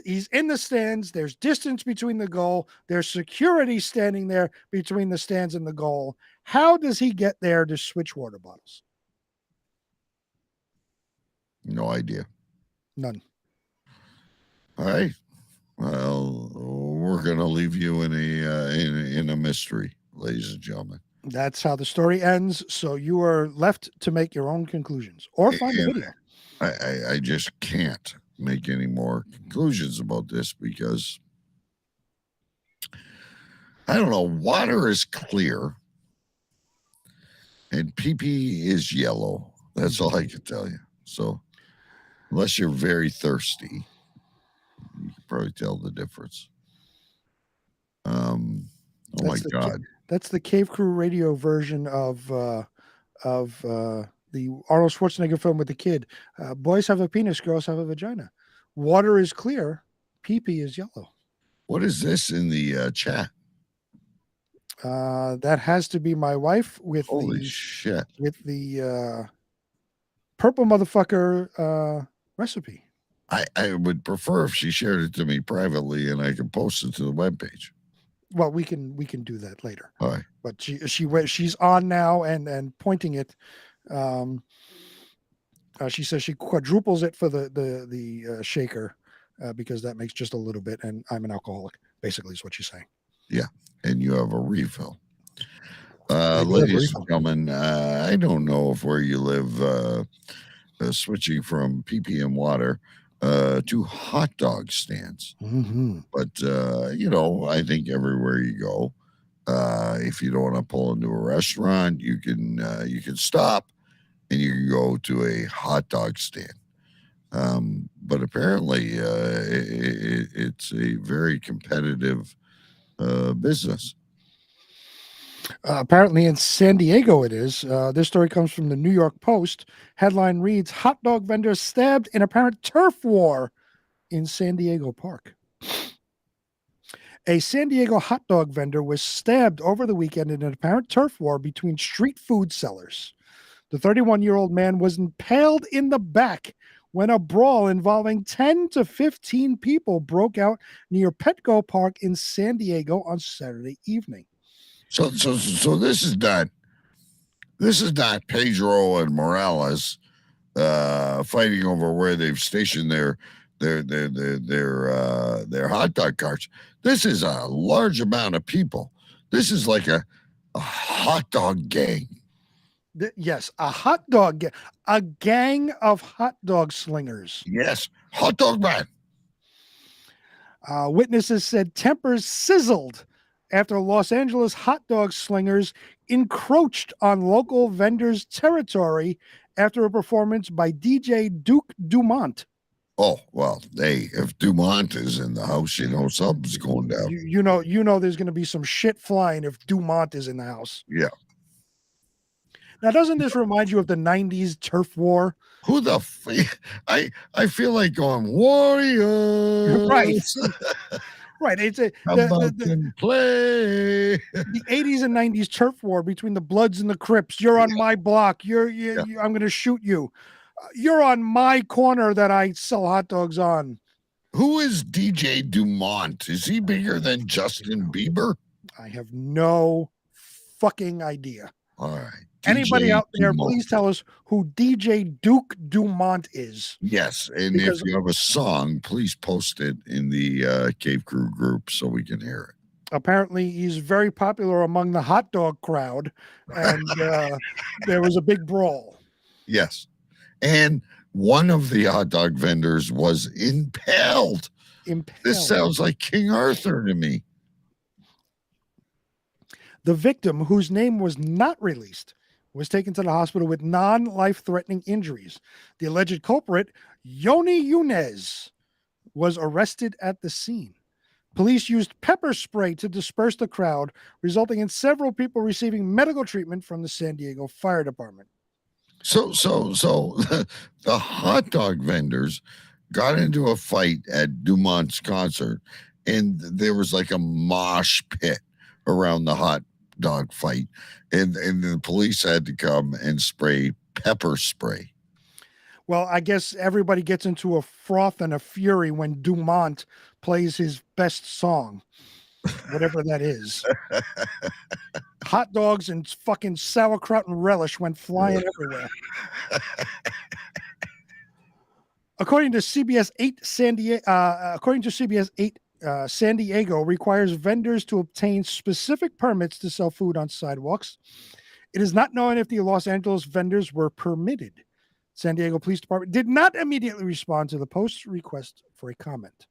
S5: he's in the stands. There's distance between the goal. There's security standing there between the stands and the goal. How does he get there to switch water bottles?
S1: No idea.
S5: None.
S1: All right. Well, we're gonna leave you in a mystery, ladies and gentlemen.
S5: That's how the story ends. So you are left to make your own conclusions or find the video.
S1: I just can't make any more conclusions about this because I don't know. Water is clear and pee-pee is yellow. That's all I can tell you. So unless you're very thirsty, you can probably tell the difference. Oh my God.
S5: That's the Cave Crew Radio version of the Arnold Schwarzenegger film with the kid. Boys have a penis, girls have a vagina. Water is clear, pee-pee is yellow.
S1: What is this in the chat?
S5: That has to be my wife with
S1: Holy shit.
S5: With the purple motherfucker recipe.
S1: I would prefer if she shared it to me privately and I can post it to the webpage.
S5: Well, we can do that later.
S1: All right.
S5: But she's on now and pointing it. She says she quadruples it for the shaker because that makes just a little bit, and I'm an alcoholic. Basically, is what she's saying.
S1: Yeah, and you have a refill. Ladies and gentlemen, I don't know if where you live, switching from pee-pee and water to hot dog stands.
S5: Mm-hmm.
S1: But, I think everywhere you go, if you don't want to pull into a restaurant, you can stop and you can go to a hot dog stand. But apparently it's a very competitive business.
S5: Apparently in San Diego it is. This story comes from the New York Post. Headline reads, hot dog vendor stabbed in apparent turf war in San Diego Park. A San Diego hot dog vendor was stabbed over the weekend in an apparent turf war between street food sellers. The 31-year-old man was impaled in the back when a brawl involving 10 to 15 people broke out near Petco Park in San Diego on Saturday evening.
S1: So this is not Pedro and Morales fighting over where they've stationed their hot dog carts. This is a large amount of people. This is like a hot dog gang.
S5: Yes, a hot dog, a gang of hot dog slingers.
S1: Yes, hot dog man.
S5: Witnesses said tempers sizzled after Los Angeles hot dog slingers encroached on local vendors' territory after a performance by DJ Duke Dumont.
S1: Oh, well, if Dumont is in the house, something's going down.
S5: You know there's going to be some shit flying if Dumont is in the house.
S1: Yeah.
S5: Now, doesn't this remind you of the 90s turf war?
S1: Who the I feel like going Warriors.
S5: Right. Right. It's
S1: play.
S5: The 80s and 90s turf war between the Bloods and the Crips. You're on my block. I'm going to shoot you. You're on my corner that I sell hot dogs on.
S1: Who is DJ Dumont? Is he bigger than Justin Bieber?
S5: I have no fucking idea.
S1: All right.
S5: Anybody
S1: DJ
S5: out there,
S1: Dumont.
S5: please tell us who DJ Duke Dumont is.
S1: Yes, and if you have a song, please post it in the Cave Crew group so we can hear it.
S5: Apparently, he's very popular among the hot dog crowd, and there was a big brawl.
S1: Yes, and one of the hot dog vendors was impaled. This sounds like King Arthur to me.
S5: The victim, whose name was not released, was taken to the hospital with non-life-threatening injuries. The alleged culprit, Yoni Yunez, was arrested at the scene. Police used pepper spray to disperse the crowd, resulting in several people receiving medical treatment from the San Diego Fire Department.
S1: So the hot dog vendors got into a fight at Dumont's concert, and there was like a mosh pit around the hot dog fight, and the police had to come and spray pepper spray.
S5: Well, I guess everybody gets into a froth and a fury when Dumont plays his best song, whatever that is. Hot dogs and fucking sauerkraut and relish went flying everywhere. According to CBS 8 San Diego requires vendors to obtain specific permits to sell food on sidewalks. It is not known if the Los Angeles vendors were permitted. San Diego Police Department did not immediately respond to the Post's request for a comment.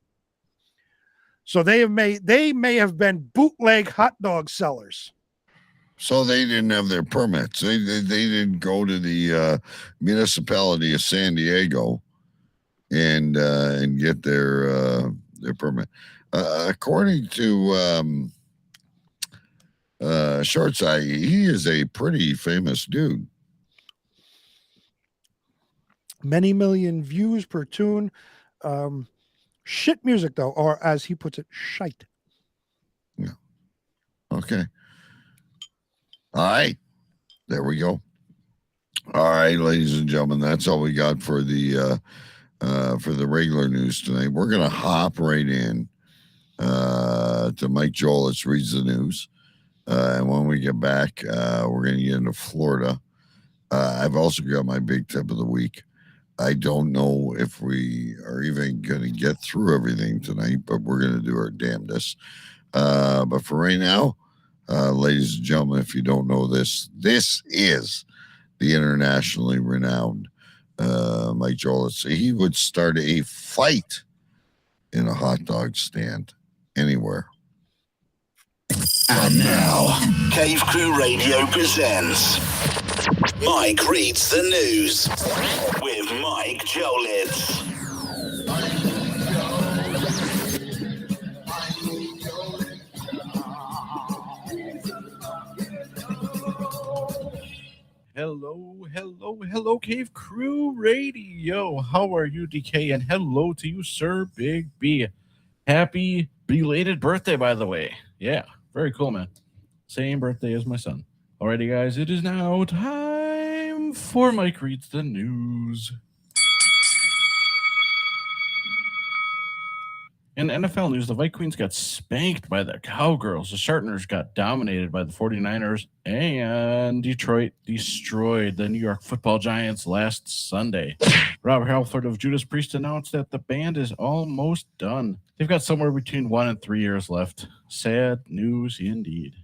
S5: So they may have been bootleg hot dog sellers.
S1: So they didn't have their permits. They didn't go to the municipality of San Diego and get their permit. According to Shorts Eye, he is a pretty famous dude.
S5: Many million views per tune. Shit music, though, or as he puts it, shite.
S1: Yeah. Okay. All right. There we go. All right, ladies and gentlemen, that's all we got for the regular news tonight. We're going to hop right in to Mike Jolitz reads the news. And when we get back, we're going to get into Florida. I've also got my big tip of the week. I don't know if we are even going to get through everything tonight, but we're going to do our damnedest. But for right now, ladies and gentlemen, if you don't know this is the internationally renowned Mike Jolitz. He would start a fight in a hot dog stand anywhere.
S16: And now, Cave Crew Radio presents Mike Reads the News with Mike Jolitz.
S17: Hello, Cave Crew Radio. How are you, DK? And hello to you, Sir Big B. Happy belated birthday, by the way. Yeah, very cool, man. Same birthday as my son. Alrighty, guys, it is now time for Mike Reads the News. In NFL news, the Vikings got spanked by the Cowgirls. The Sharpners got dominated by the 49ers, and Detroit destroyed the New York Football Giants last Sunday. Robert Halford of Judas Priest announced that the band is almost done. They've got somewhere between 1 and 3 years left. Sad news indeed.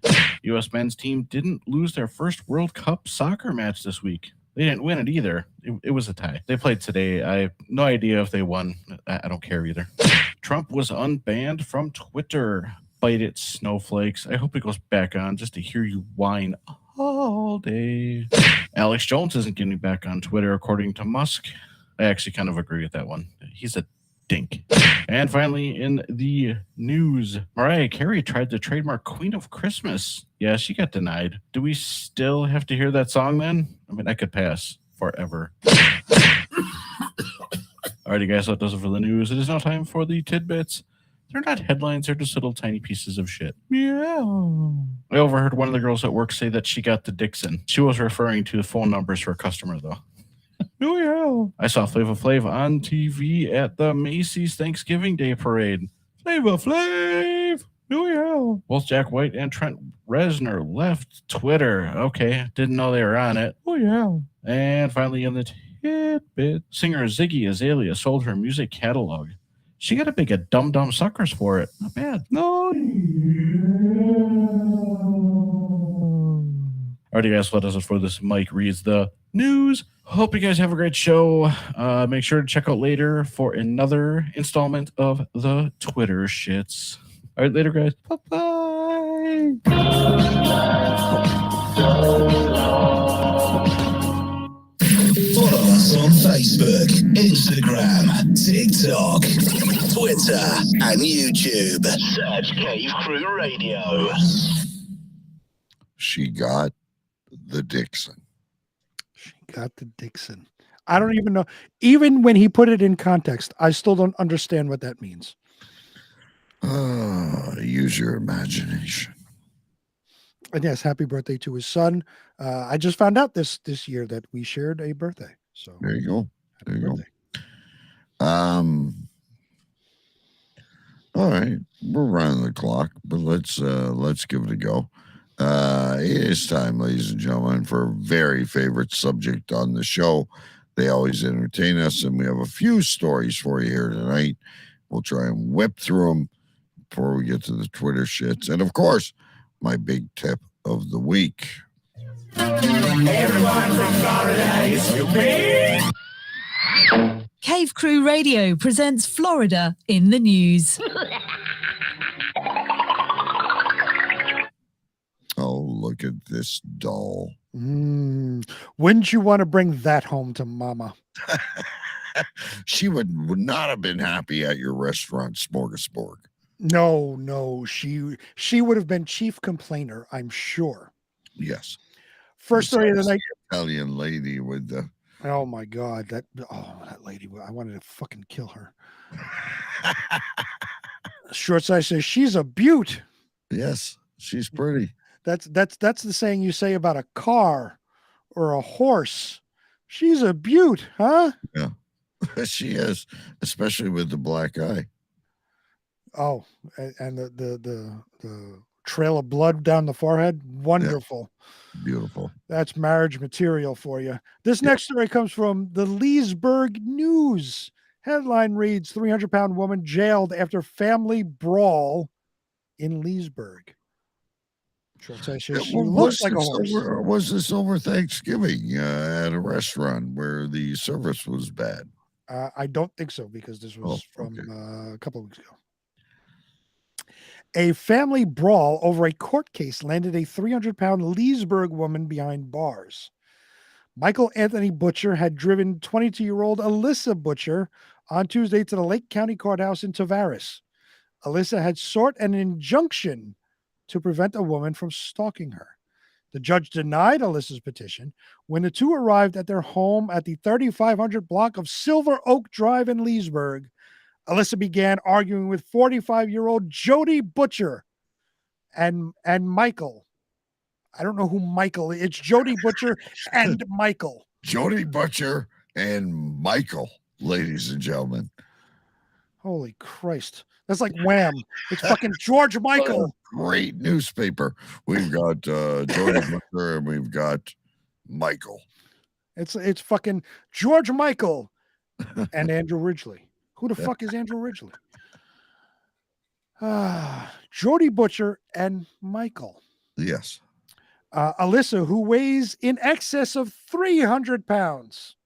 S17: U.S. men's team didn't lose their first World Cup soccer match this week. They didn't win it either. It was a tie. They played today. I have no idea if they won. I don't care either. Trump was unbanned from Twitter. Bite it, snowflakes. I hope it goes back on just to hear you whine all day. Alex Jones isn't getting back on Twitter, according to Musk. I actually kind of agree with that one. He's a dink. And finally, in the news, Mariah Carey tried to trademark Queen of Christmas. Yeah, she got denied. Do we still have to hear that song then? I mean, I could pass forever. Alrighty, guys, so that does it for the news. It is now time for the tidbits. They're not headlines, they're just little tiny pieces of shit. Yeah. I overheard one of the girls at work say that she got the Dixon. She was referring to the phone numbers for a customer, though. Oh, yeah. I saw Flava Flav on TV at the Macy's Thanksgiving Day Parade. Flava Flav! Oh, yeah. Both Jack White and Trent Reznor left Twitter. Okay, didn't know they were on it. Oh, yeah. And finally, in the tidbit, singer Ziggy Azalea sold her music catalog. She got a big Dum Dum Suckers for it. Not bad. No. Alrighty, guys, what does it for this? Mike reads the news. Hope you guys have a great show. Make sure to check out later for another installment of the Twitter shits. All right, later, guys. Bye-bye.
S16: Follow us on Facebook, Instagram, TikTok, Twitter, and YouTube. Search Cave Crew Radio.
S1: She got the Dixon.
S5: Got the Dixon. I don't even know. Even when he put it in context, I still don't understand what that means.
S1: Use your imagination.
S5: And yes, happy birthday to his son. I just found out this year that we shared a birthday. So
S1: there you go. There you go. All right, we're running the clock, but let's give it a go. It is time, ladies and gentlemen, for a very favorite subject on the show. They always entertain us, and we have a few stories for you here tonight. We'll try and whip through them before we get to the Twitter shits. And, of course, my big tip of the week.
S7: Everyone from Florida is stupid.
S18: Cave Crew Radio presents Florida in the news.
S1: Oh, look at this doll.
S5: Wouldn't you want to bring that home to Mama?
S1: She would not have been happy at your restaurant, Smorgasbord.
S5: No, she would have been chief complainer, I'm sure.
S1: Yes.
S5: First story of the night.
S1: Italian lady with the.
S5: Oh my God, that lady! I wanted to fucking kill her. Short Side says she's a beaut.
S1: Yes, she's pretty.
S5: That's the saying you say about a car or a horse. She's a beaut, huh?
S1: Yeah, she is, especially with the black eye.
S5: Oh, and the trail of blood down the forehead. Wonderful.
S1: Yeah. Beautiful.
S5: That's marriage material for you. This next story comes from the Leesburg News. Headline reads, 300-pound woman jailed after family brawl in Leesburg. She looks like a horse.
S1: Was this over Thanksgiving at a restaurant where the service was bad?
S5: I don't think so, because this was from a couple of weeks ago. A family brawl over a court case landed a 300-pound Leesburg woman behind bars. Michael Anthony Butcher had driven 22-year-old Alyssa Butcher on Tuesday to the Lake County Courthouse in Tavares. Alyssa had sought an injunction to prevent a woman from stalking her. The judge denied Alyssa's petition. When the two arrived at their home at the 3500 block of Silver Oak Drive in Leesburg, Alyssa began arguing with 45-year-old Jody Butcher and Michael. I don't know who Michael is. It's Jody Butcher and Michael.
S1: Jody Butcher and Michael, ladies and gentlemen.
S5: Holy Christ. That's like Wham. It's fucking George Michael.
S1: Great newspaper. We've got Jody Butcher and we've got Michael.
S5: It's fucking George Michael and Andrew Ridgely. Who the fuck is Andrew Ridgely? Jody Butcher and Michael.
S1: Yes.
S5: Alyssa, who weighs in excess of 300 pounds,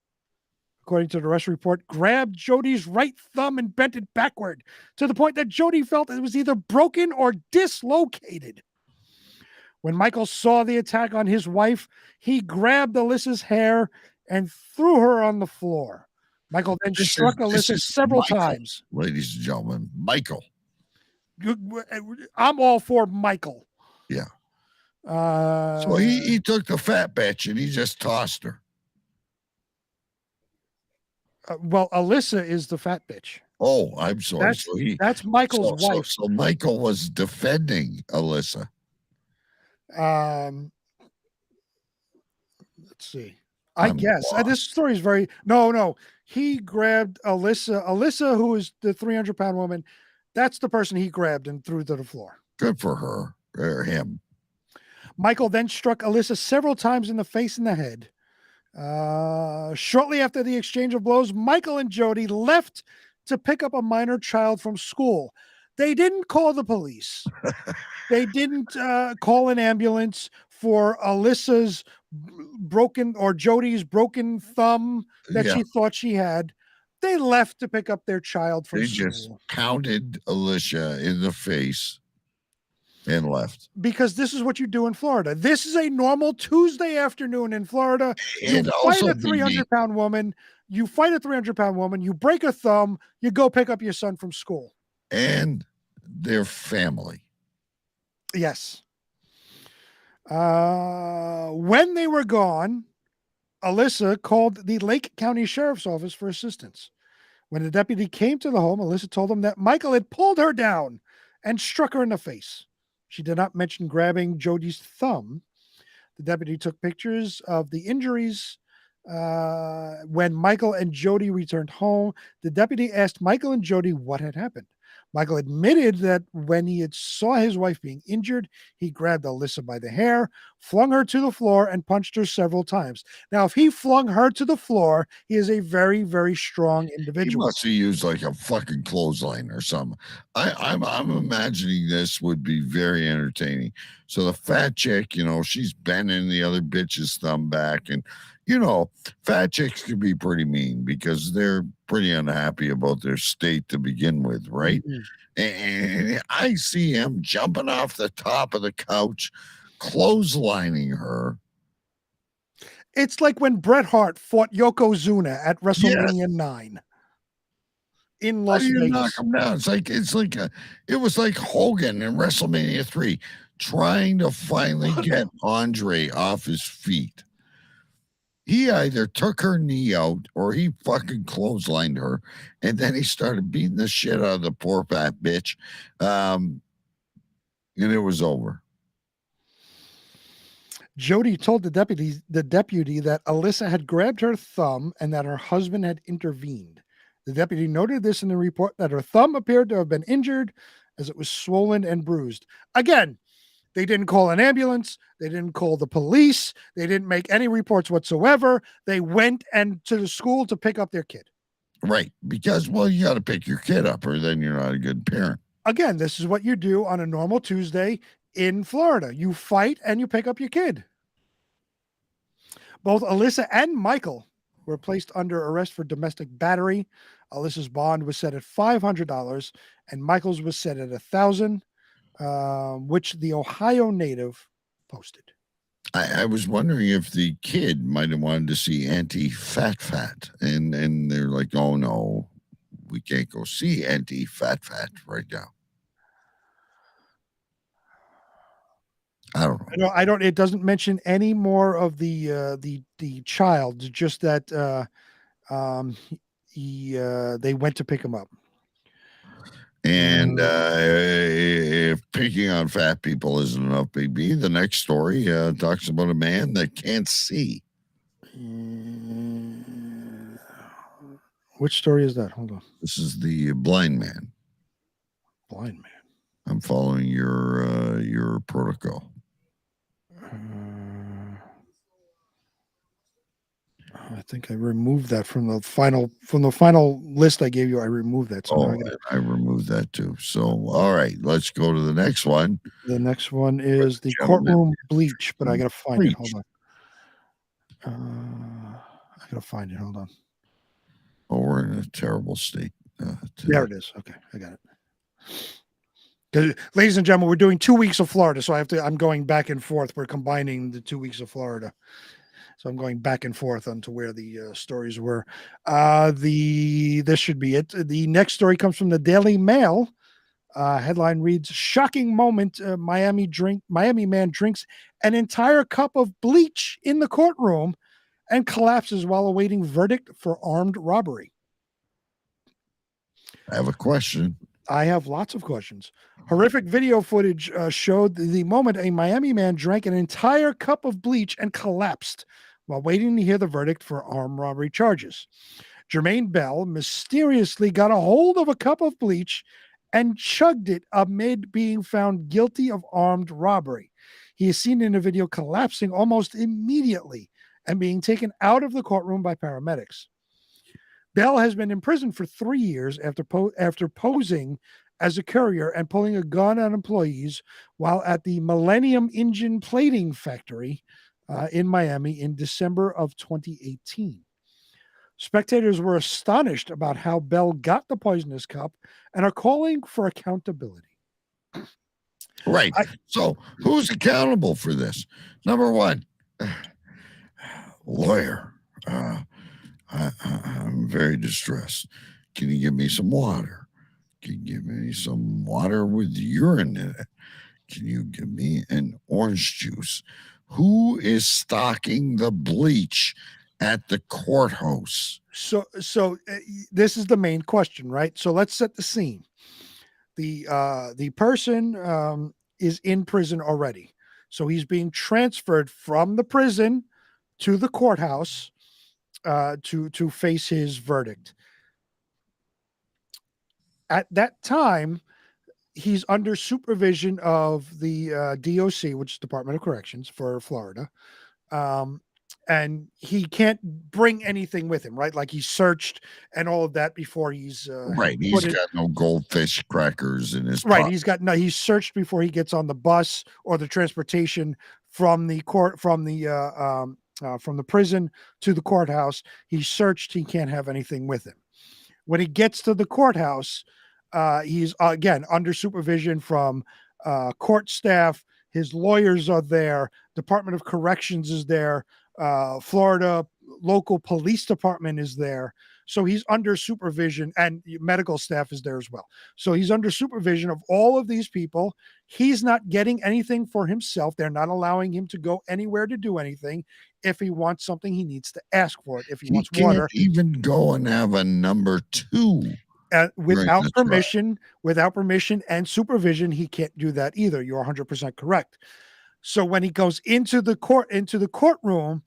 S5: according to the arrest report, grabbed Jody's right thumb and bent it backward to the point that Jody felt it was either broken or dislocated. When Michael saw the attack on his wife, he grabbed Alyssa's hair and threw her on the floor. Michael then struck Alyssa several times.
S1: Ladies and gentlemen, Michael.
S5: I'm all for Michael.
S1: Yeah. So he took the fat bitch and he just tossed her.
S5: Well, Alyssa is the fat bitch.
S1: Oh, I'm sorry.
S5: That's Michael's wife.
S1: So Michael was defending Alyssa.
S5: Let's see. I guess this story is very no. He grabbed Alyssa, who is the 300-pound woman. That's the person he grabbed and threw to the floor.
S1: Good for her or him.
S5: Michael then struck Alyssa several times in the face and the head. Shortly after the exchange of blows, Michael and Jody left to pick up a minor child from school. They didn't call the police. They didn't call an ambulance for Alyssa's broken or Jody's broken thumb that she thought she had. They left to pick up their child from school.
S1: They just pounded Alicia in the face and left.
S5: Because this is what you do in Florida. This is a normal Tuesday afternoon in Florida. You fight a 300-pound woman. You fight a 300-pound woman. You break a thumb. You go pick up your son from school.
S1: And their family.
S5: Yes. When they were gone, Alyssa called the Lake County Sheriff's Office for assistance. When the deputy came to the home, Alyssa told him that Michael had pulled her down and struck her in the face. She did not mention grabbing Jody's thumb. The deputy took pictures of the injuries. When Michael and Jody returned home, the deputy asked Michael and Jody what had happened. Michael admitted that when he had saw his wife being injured, he grabbed Alyssa by the hair, flung her to the floor, and punched her several times. Now, if he flung her to the floor, he is a very, very strong individual.
S1: He must have used like a fucking clothesline or something. I'm imagining this would be very entertaining. So the fat chick, she's bending the other bitch's thumb back, and fat chicks can be pretty mean because they're pretty unhappy about their state to begin with, right? Mm-hmm. And I see him jumping off the top of the couch, clotheslining her.
S5: It's like when Bret Hart fought Yokozuna at WrestleMania 9 in Las Vegas.
S1: Knock him down. It was like Hogan in WrestleMania 3 trying to finally get Andre off his feet. He either took her knee out or he fucking clotheslined her, and then he started beating the shit out of the poor fat bitch, and it was over.
S5: Jody told the deputy that Alyssa had grabbed her thumb and that her husband had intervened. The deputy noted this in the report that her thumb appeared to have been injured as it was swollen and bruised. Again, they didn't call an ambulance. They didn't call the police. They didn't make any reports whatsoever. They went to the school to pick up their kid.
S1: Right. Because, you got to pick your kid up or then you're not a good parent.
S5: Again, this is what you do on a normal Tuesday in Florida. You fight and you pick up your kid. Both Alyssa and Michael were placed under arrest for domestic battery. Alyssa's bond was set at $500 and Michael's was set at $1,000. Which the Ohio native posted.
S1: I was wondering if the kid might have wanted to see Auntie Fat, and they're like, oh no, we can't go see Auntie Fat right now. I don't know.
S5: I don't. It doesn't mention any more of the child. Just that they went to pick him up.
S1: And if picking on fat people isn't enough, BB, the next story talks about a man that can't see.
S5: Which story is that? Hold on.
S1: This is the blind man.
S5: Blind man.
S1: I'm following your protocol.
S5: I think I removed that from the final list I gave you. I removed that. So now
S1: I removed that too. So all right, let's go to the next one.
S5: The next one is the courtroom bleach, but I gotta find it. Hold on. I gotta find it. Hold on.
S1: Oh, we're in a terrible state.
S5: There it is. Okay, I got it. Ladies and gentlemen, we're doing 2 weeks of Florida, so I'm going back and forth. We're combining the 2 weeks of Florida. So I'm going back and forth onto where the stories were. This should be it. The next story comes from the Daily Mail. Headline reads: "Shocking moment. Miami man drinks an entire cup of bleach in the courtroom and collapses while awaiting verdict for armed robbery."
S1: I have a question.
S5: I have lots of questions. Horrific video footage showed the moment a Miami man drank an entire cup of bleach and collapsed while waiting to hear the verdict for armed robbery charges. Jermaine Bell mysteriously got a hold of a cup of bleach and chugged it amid being found guilty of armed robbery. He is seen in a video collapsing almost immediately and being taken out of the courtroom by paramedics. Bell has been in prison for 3 years after posing as a courier and pulling a gun on employees while at the Millennium Engine Plating Factory in Miami in December of 2018. Spectators were astonished about how Bell got the poisonous cup and are calling for accountability.
S1: Right. So who's accountable for this? Number one, lawyer. I'm very distressed. Can you give me some water? Can you give me some water with urine in it? Can you give me an orange juice? Who is stocking the bleach at the courthouse?
S5: So this is the main question, right? So let's set the scene. The person is in prison already. So he's being transferred from the prison to the courthouse to face his verdict. At that time, he's under supervision of the DOC, which is Department of Corrections for Florida. And he can't bring anything with him, right? Like he's searched and all of that before he's
S1: right. He's got no goldfish crackers in his
S5: right.
S1: pocket.
S5: He's searched before he gets on the bus or the transportation from the court from the prison to the courthouse. He's searched. He can't have anything with him. When he gets to the courthouse, he's again under supervision from court staff. His lawyers are there. Department of Corrections is there. Florida local police department is there. So he's under supervision, and medical staff is there as well. So he's under supervision of all of these people. He's not getting anything for himself. They're not allowing him to go anywhere to do anything. If he wants something, he needs to ask for it. If he wants water,
S1: can't even go and have a number two.
S5: Without permission and supervision, he can't do that either. You're 100% correct. So when he goes into the courtroom,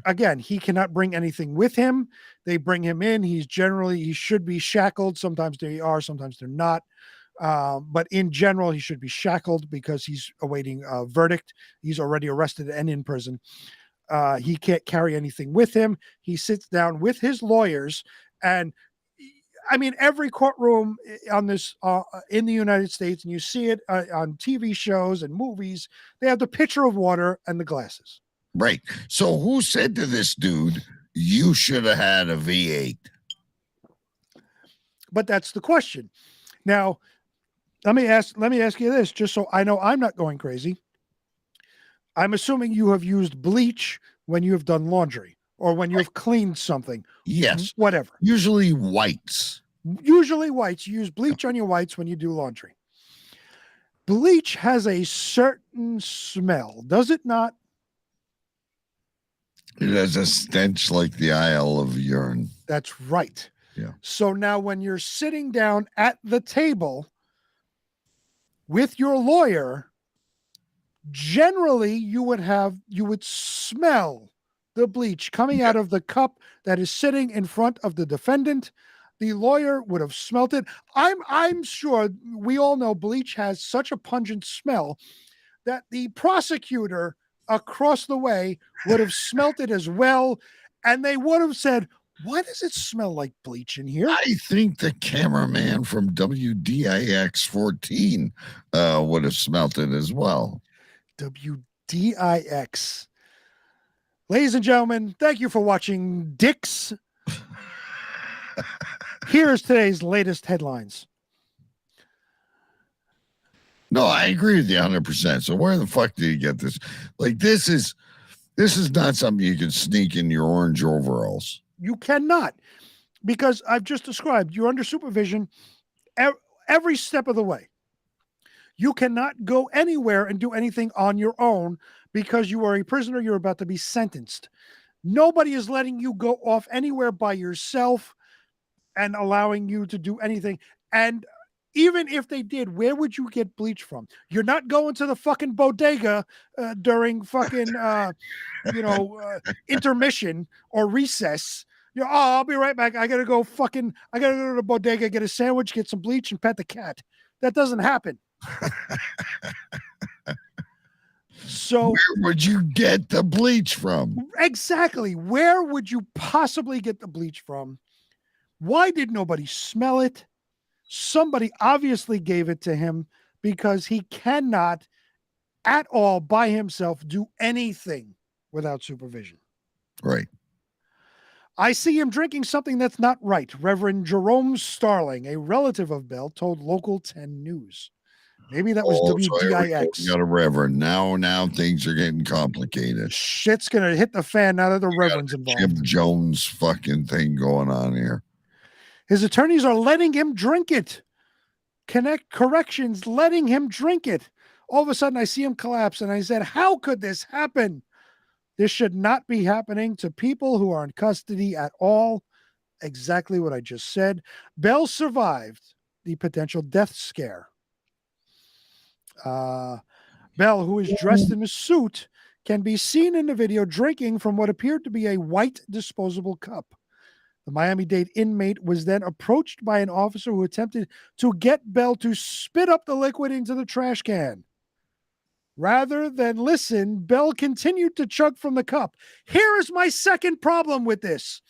S5: again, he cannot bring anything with him. They bring him in. He should be shackled. Sometimes they are, sometimes they're not. But in general, he should be shackled because he's awaiting a verdict. He's already arrested and in prison. He can't carry anything with him. He sits down with his lawyers, and I mean, every courtroom on this in the United States, and you see it on TV shows and movies, they have the pitcher of water and the glasses.
S1: Right. So who said to this dude, you should have had a V8?
S5: But that's the question. Now, let me ask you this, just so I know I'm not going crazy. I'm assuming you have used bleach when you have done laundry or when you have cleaned something.
S1: Yes.
S5: Whatever.
S1: Usually whites.
S5: You use bleach on your whites when you do laundry. Bleach has a certain smell, does it not?
S1: It has a stench like the aisle of urine.
S5: That's right.
S1: Yeah.
S5: So now when you're sitting down at the table with your lawyer, generally you would smell the bleach coming out of the cup that is sitting in front of the defendant. The lawyer would have smelt it. I'm sure we all know bleach has such a pungent smell that the prosecutor across the way would have smelt it as well. and they would have said, why does it smell like bleach in here?
S1: I think the cameraman from WDIX 14 would have smelt it as well.
S5: WDIX. Ladies and gentlemen, thank you for watching Dick's. Here's today's latest headlines.
S1: No, I agree with you 100%. So where the fuck did you get this? Like, this is not something you can sneak in your orange overalls.
S5: You cannot, because I've just described you're under supervision every step of the way. You cannot go anywhere and do anything on your own because you are a prisoner. You're about to be sentenced. Nobody is letting you go off anywhere by yourself and allowing you to do anything. And even if they did, where would you get bleach from? You're not going to the fucking bodega during fucking, intermission or recess. I'll be right back. I gotta go to the bodega, get a sandwich, get some bleach, and pet the cat. That doesn't happen. So
S1: where would you get the bleach from?
S5: Exactly. Where would you possibly get the bleach from? Why did nobody smell it? Somebody obviously gave it to him because he cannot at all by himself do anything without supervision.
S1: Right.
S5: I see him drinking something that's not right. Reverend Jerome Starling, a relative of Bell, told Local 10 News. Maybe that was WDIX.
S1: You got a reverend. Now things are getting complicated.
S5: Shit's going to hit the fan now that the reverend's involved.
S1: Jim Jones fucking thing going on here.
S5: His attorneys are letting him drink it. Corrections letting him drink it. All of a sudden, I see him collapse, and I said, how could this happen? This should not be happening to people who are in custody at all. Exactly what I just said. Bell survived the potential death scare. Bell, who is dressed in a suit, can be seen in the video drinking from what appeared to be a white disposable cup. The Miami-Dade inmate was then approached by an officer who attempted to get Bell to spit up the liquid into the trash can. Rather than listen, Bell continued to chug from the cup. Here is my second problem with this.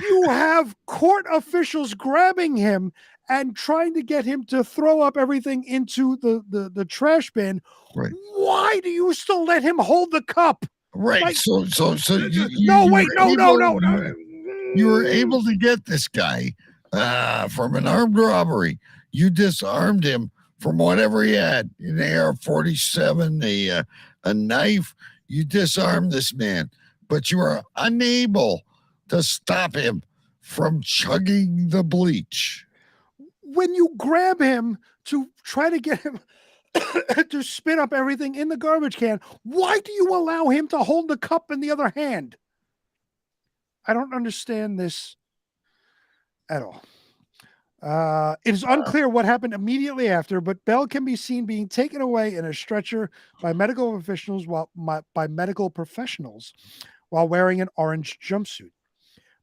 S5: You have court officials grabbing him and trying to get him to throw up everything into the trash bin.
S1: Right.
S5: Why do you still let him hold the cup?
S1: Right.
S5: Like,
S1: so
S5: no.
S1: You were able to get this guy from an armed robbery. You disarmed him from whatever he had, an AR-47, a knife. You disarmed this man, but you were unable to stop him from chugging the bleach.
S5: When you grab him to try to get him to spit up everything in the garbage can, why do you allow him to hold the cup in the other hand? I don't understand this at all. It is unclear what happened immediately after, but Bell can be seen being taken away in a stretcher by medical professionals while wearing an orange jumpsuit.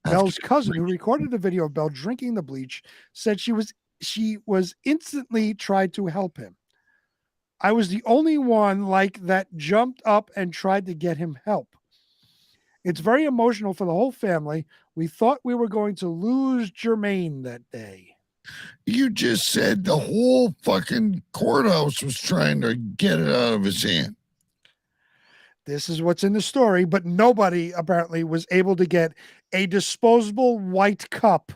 S5: Bell's cousin, who recorded the video of Bell drinking the bleach, said she was instantly tried to help him. I was the only one like that jumped up and tried to get him help. It's very emotional for the whole family. We thought we were going to lose Jermaine that day.
S1: You just said the whole fucking courthouse was trying to get it out of his hand.
S5: This is what's in the story, but nobody apparently was able to get a disposable white cup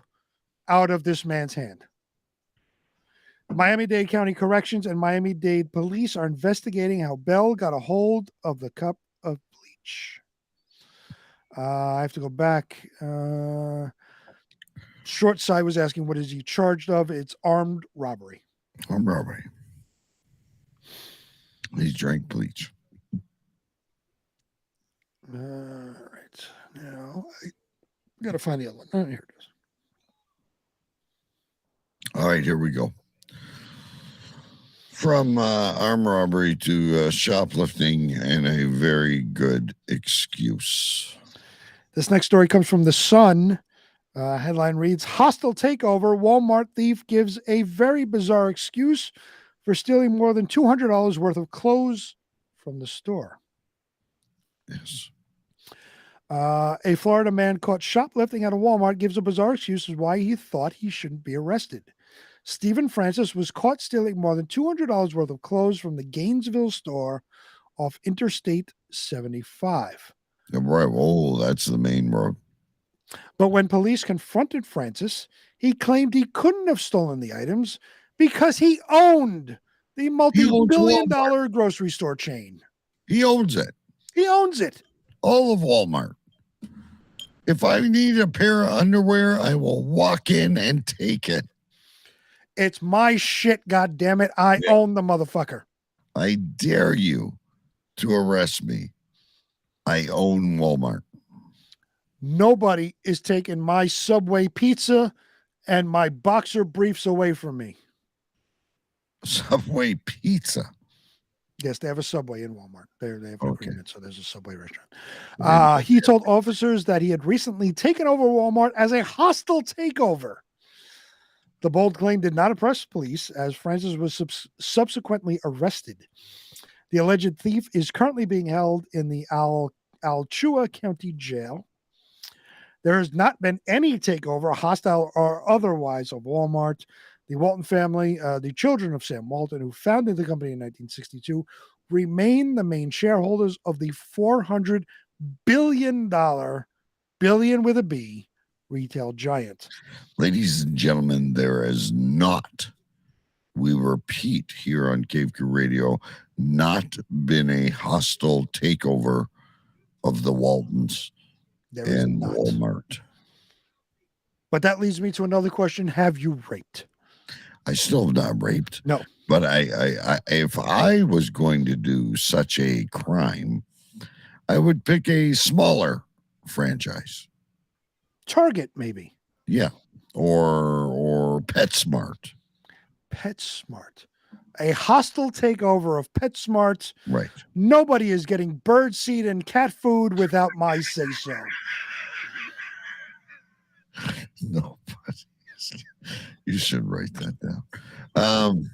S5: out of this man's hand. Miami-Dade County Corrections and Miami-Dade Police are investigating how Bell got a hold of the cup of bleach. I have to go back. Short Side was asking, what is he charged of? It's armed robbery.
S1: Armed robbery. He drank bleach.
S5: All right. Now, I got to find the other one. Oh, here it is.
S1: All right, here we go. From armed robbery to shoplifting and a very good excuse.
S5: This next story comes from The Sun. Headline reads, hostile takeover. Walmart thief gives a very bizarre excuse for stealing more than $200 worth of clothes from the store.
S1: Yes.
S5: A Florida man caught shoplifting at a Walmart gives a bizarre excuse as why he thought he shouldn't be arrested. Stephen Francis was caught stealing more than $200 worth of clothes from the Gainesville store off Interstate 75.
S1: Right. Oh, that's the main road.
S5: But when police confronted Francis, he claimed he couldn't have stolen the items because he owned the multi-billion-dollar grocery store chain.
S1: He owns it.
S5: He owns it.
S1: All of Walmart. If I need a pair of underwear, I will walk in and take it.
S5: It's my shit, goddammit. I own the motherfucker.
S1: I dare you to arrest me. I own Walmart.
S5: Nobody is taking my Subway pizza and my boxer briefs away from me.
S1: Subway pizza.
S5: Yes, they have a Subway in Walmart. They have an agreement, so there's a Subway restaurant.
S1: Really?
S5: He told officers that he had recently taken over Walmart as a hostile takeover. The bold claim did not impress police, as Francis was subsequently arrested. The alleged thief is currently being held in the Alachua County Jail. There has not been any takeover, hostile or otherwise, of Walmart. The Walton family, the children of Sam Walton, who founded the company in 1962, remain the main shareholders of the $400 billion, billion with a B, retail giant.
S1: Ladies and gentlemen, there is not, we repeat here on Cave Crew Radio, not been a hostile takeover of the Waltons and Walmart.
S5: But that leads me to another question. Have you raped?
S1: I still have not raped.
S5: No.
S1: But I if I was going to do such a crime, I would pick a smaller franchise.
S5: Target, maybe.
S1: Yeah. Or PetSmart.
S5: PetSmart. A hostile takeover of PetSmart.
S1: Right.
S5: Nobody is getting birdseed and cat food without my say-so.
S1: No, you should write that down.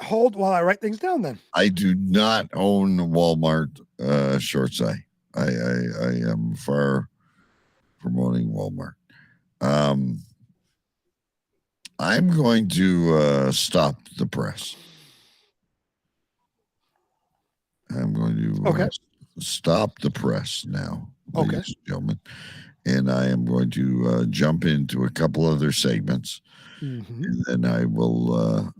S5: Hold while I write things down then.
S1: I do not own Walmart short side. I am far promoting Walmart. I'm going to stop the press. I'm going to stop the press now, ladies and gentlemen. And I am going to jump into a couple other segments. Mm-hmm. And then I will,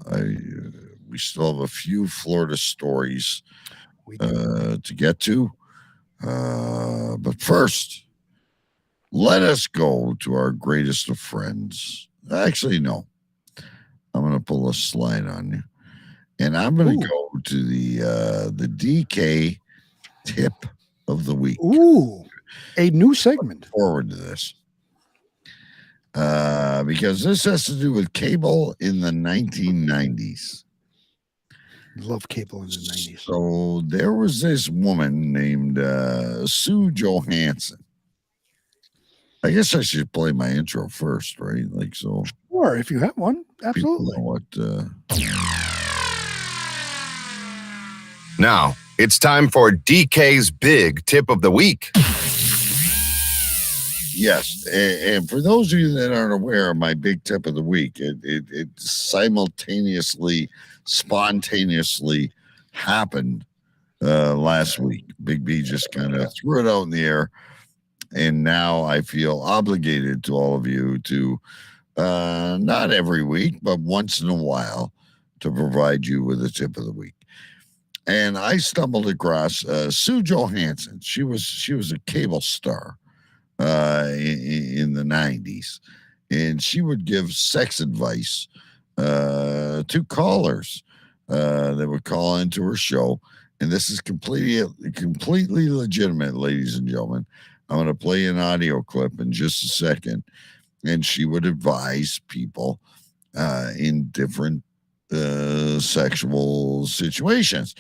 S1: we still have a few Florida stories to get to. But first, let us go to our greatest of friends. Actually, no. I'm going to pull a slide on you. And I'm going to go to the DK tip of the week.
S5: Ooh, a new segment.
S1: Forward to this. Because this has to do with cable in the 1990s.
S5: Love cable in the 90s.
S1: So there was this woman named Sue Johansson. I guess I should play my intro first, right? Like so.
S5: Sure, if you have one, absolutely.
S8: Now it's time for DK's big tip of the week.
S1: Yes, and for those of you that aren't aware of my big tip of the week, it simultaneously, spontaneously happened last week. Big B just kind of threw it out in the air, and now I feel obligated to all of you to, not every week, but once in a while, to provide you with a tip of the week. And I stumbled across Sue Johansson. She was a cable star in the 90s, and she would give sex advice to callers that would call into her show. And this is completely legitimate, ladies and gentlemen. I'm going to play an audio clip in just a second, and she would advise people in different sexual situations.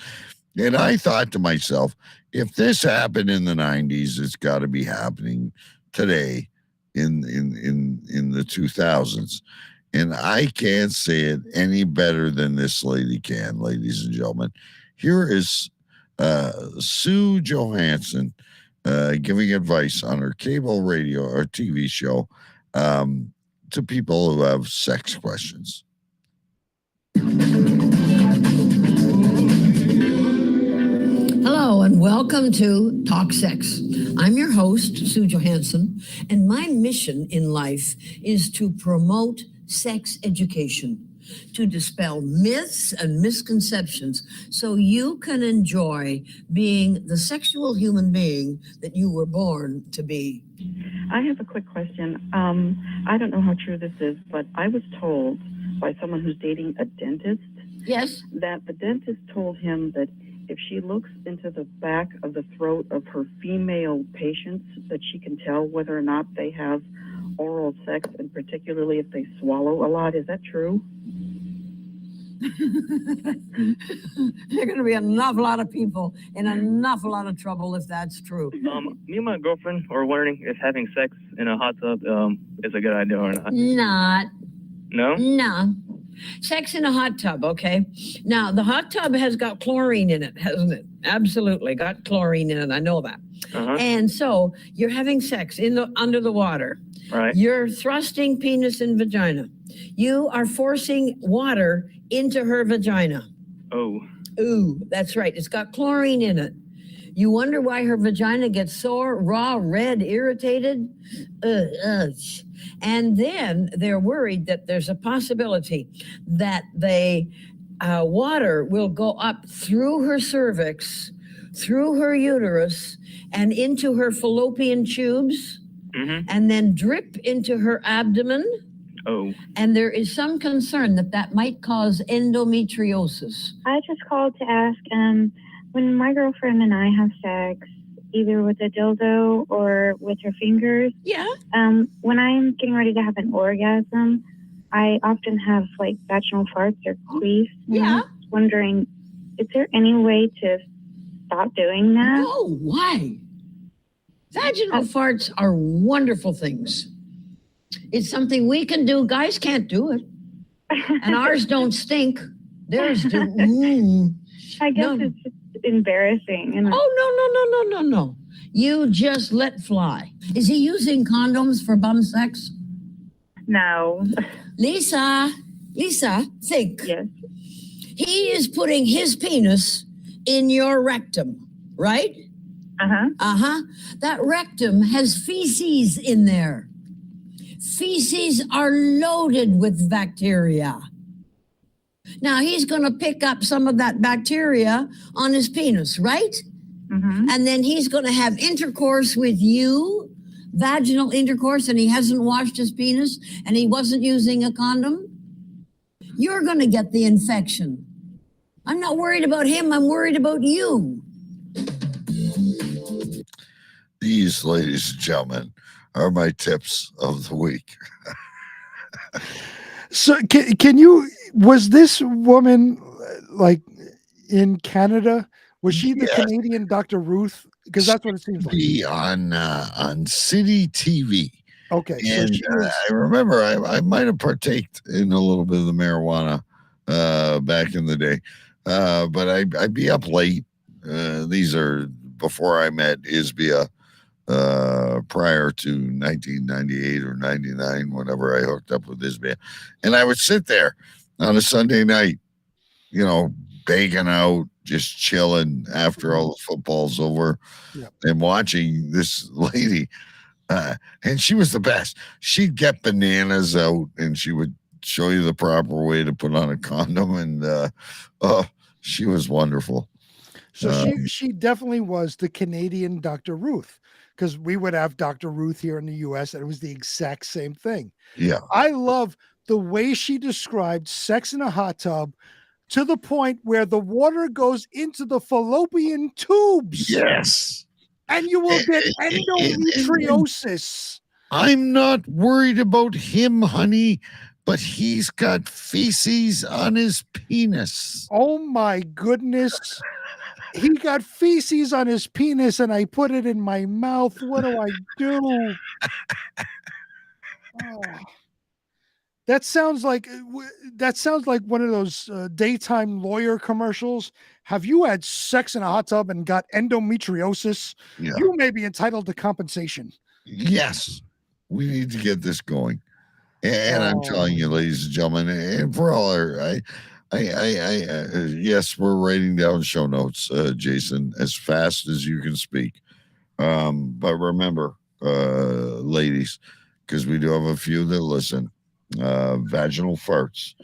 S1: And I thought to myself, if this happened in the 90s, it's got to be happening today in the 2000s. And I can't say it any better than this lady can, ladies and gentlemen. Here is Sue Johansson giving advice on her cable radio or TV show to people who have sex questions.
S19: Hello and welcome to Talk Sex. I'm your host, Sue Johansson, and my mission in life is to promote sex education, to dispel myths and misconceptions so you can enjoy being the sexual human being that you were born to be.
S20: I have a quick question. I don't know how true this is, but I was told by someone who's dating a dentist that the dentist told him that if she looks into the back of the throat of her female patients, that she can tell whether or not they have oral sex, and particularly if they swallow a lot. Is that true?
S19: There are going to be an awful lot of people in an awful lot of trouble if that's true.
S21: Me and my girlfriend are wondering if having sex in a hot tub is a good idea or not.
S19: Not.
S21: No?
S19: No. Sex in a hot tub, okay? Now, the hot tub has got chlorine in it, hasn't it? Absolutely, got chlorine in it. I know that. And so you're having sex under the water.
S21: Right.
S19: You're thrusting penis and vagina. You are forcing water into her vagina.
S21: Oh.
S19: Ooh, that's right. It's got chlorine in it. You wonder why her vagina gets sore, raw, red, irritated. And then they're worried that there's a possibility that the water will go up through her cervix, through her uterus, and into her fallopian tubes, and then drip into her abdomen.
S21: Oh.
S19: And there is some concern that that might cause endometriosis.
S22: I just called to ask, when my girlfriend and I have sex, either with a dildo or with her fingers, when I'm getting ready to have an orgasm, I often have like vaginal farts or queefs. I'm just wondering, is there any way to stop doing that?
S19: No, why? Vaginal farts are wonderful things. It's something we can do. Guys can't do it. And ours don't stink. Theirs do.
S22: I guess it's just embarrassing. And
S19: No. You just let fly. Is he using condoms for bum sex?
S22: No.
S19: Lisa, think.
S22: Yes.
S19: He is putting his penis in your rectum, right? That rectum has feces in there. Feces are loaded with bacteria. Now he's going to pick up some of that bacteria on his penis, right? And then he's going to have intercourse with you, vaginal intercourse, and he hasn't washed his penis and he wasn't using a condom. You're going to get the infection. I'm not worried about him. I'm worried about you.
S1: These, ladies and gentlemen, are my tips of the week.
S5: So can you, was this woman like in Canada? Was she the Canadian Dr. Ruth? Because that's what it seems like.
S1: Be on City TV.
S5: Okay.
S1: And I remember I might have partaked in a little bit of the marijuana back in the day. But I'd be up late. These are before I met Isbia, prior to 1998 or 99, whenever I hooked up with Isbia. And I would sit there on a Sunday night, baking out, just chilling after all the football's over and watching this lady. And she was the best. She'd get bananas out and she would show you the proper way to put on a condom. And she was wonderful.
S5: So she definitely was the Canadian Dr. Ruth, because we would have Dr. Ruth here in the US and it was the exact same thing.
S1: Yeah.
S5: I love the way she described sex in a hot tub to the point where the water goes into the fallopian tubes.
S1: Yes.
S5: And you will get endometriosis.
S1: I'm not worried about him, honey, but he's got feces on his penis.
S5: Oh my goodness. He got feces on his penis and I put it in my mouth. What do I do? Oh. That sounds like one of those daytime lawyer commercials. Have you had sex in a hot tub and got endometriosis?
S1: Yeah.
S5: You may be entitled to compensation.
S1: Yes, we need to get this going. And I'm telling you,
S5: Oh.
S1: ladies and gentlemen, and for all our, yes, we're writing down show notes, Jason, as fast as you can speak. But remember, ladies, because we do have a few that listen, vaginal farts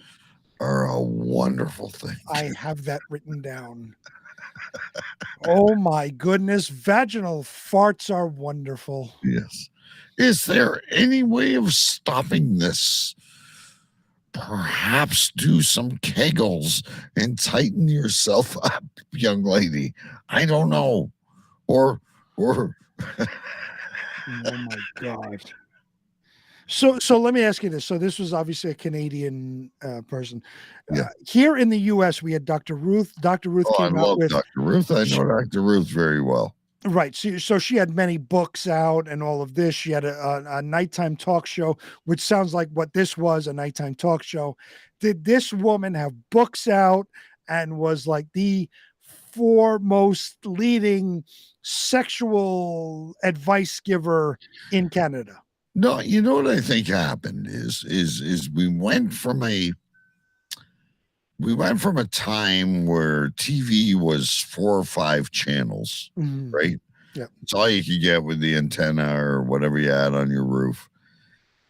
S1: are a wonderful thing.
S5: I have that written down. Oh my goodness, vaginal farts are wonderful.
S1: Yes. Is there any way of stopping this? Perhaps do some kegels and tighten yourself up, young lady. I don't know. Or
S5: Oh my god. So let me ask you this. So this was obviously a Canadian person.
S1: Yeah.
S5: Here in the U.S., we had Dr. Ruth. Dr. Ruth
S1: I
S5: came out
S1: love
S5: with
S1: Dr. Ruth. I know Dr. Ruth very well.
S5: Right. So she had many books out and all of this. She had a nighttime talk show, which sounds like what this was, a nighttime talk show. Did this woman have books out and was like the foremost leading sexual advice giver in Canada?
S1: No, you know what I think happened is we went from a time where TV was 4 or 5 channels,
S5: Mhm.
S1: right?
S5: Yeah.
S1: It's all you could get with the antenna or whatever you had on your roof.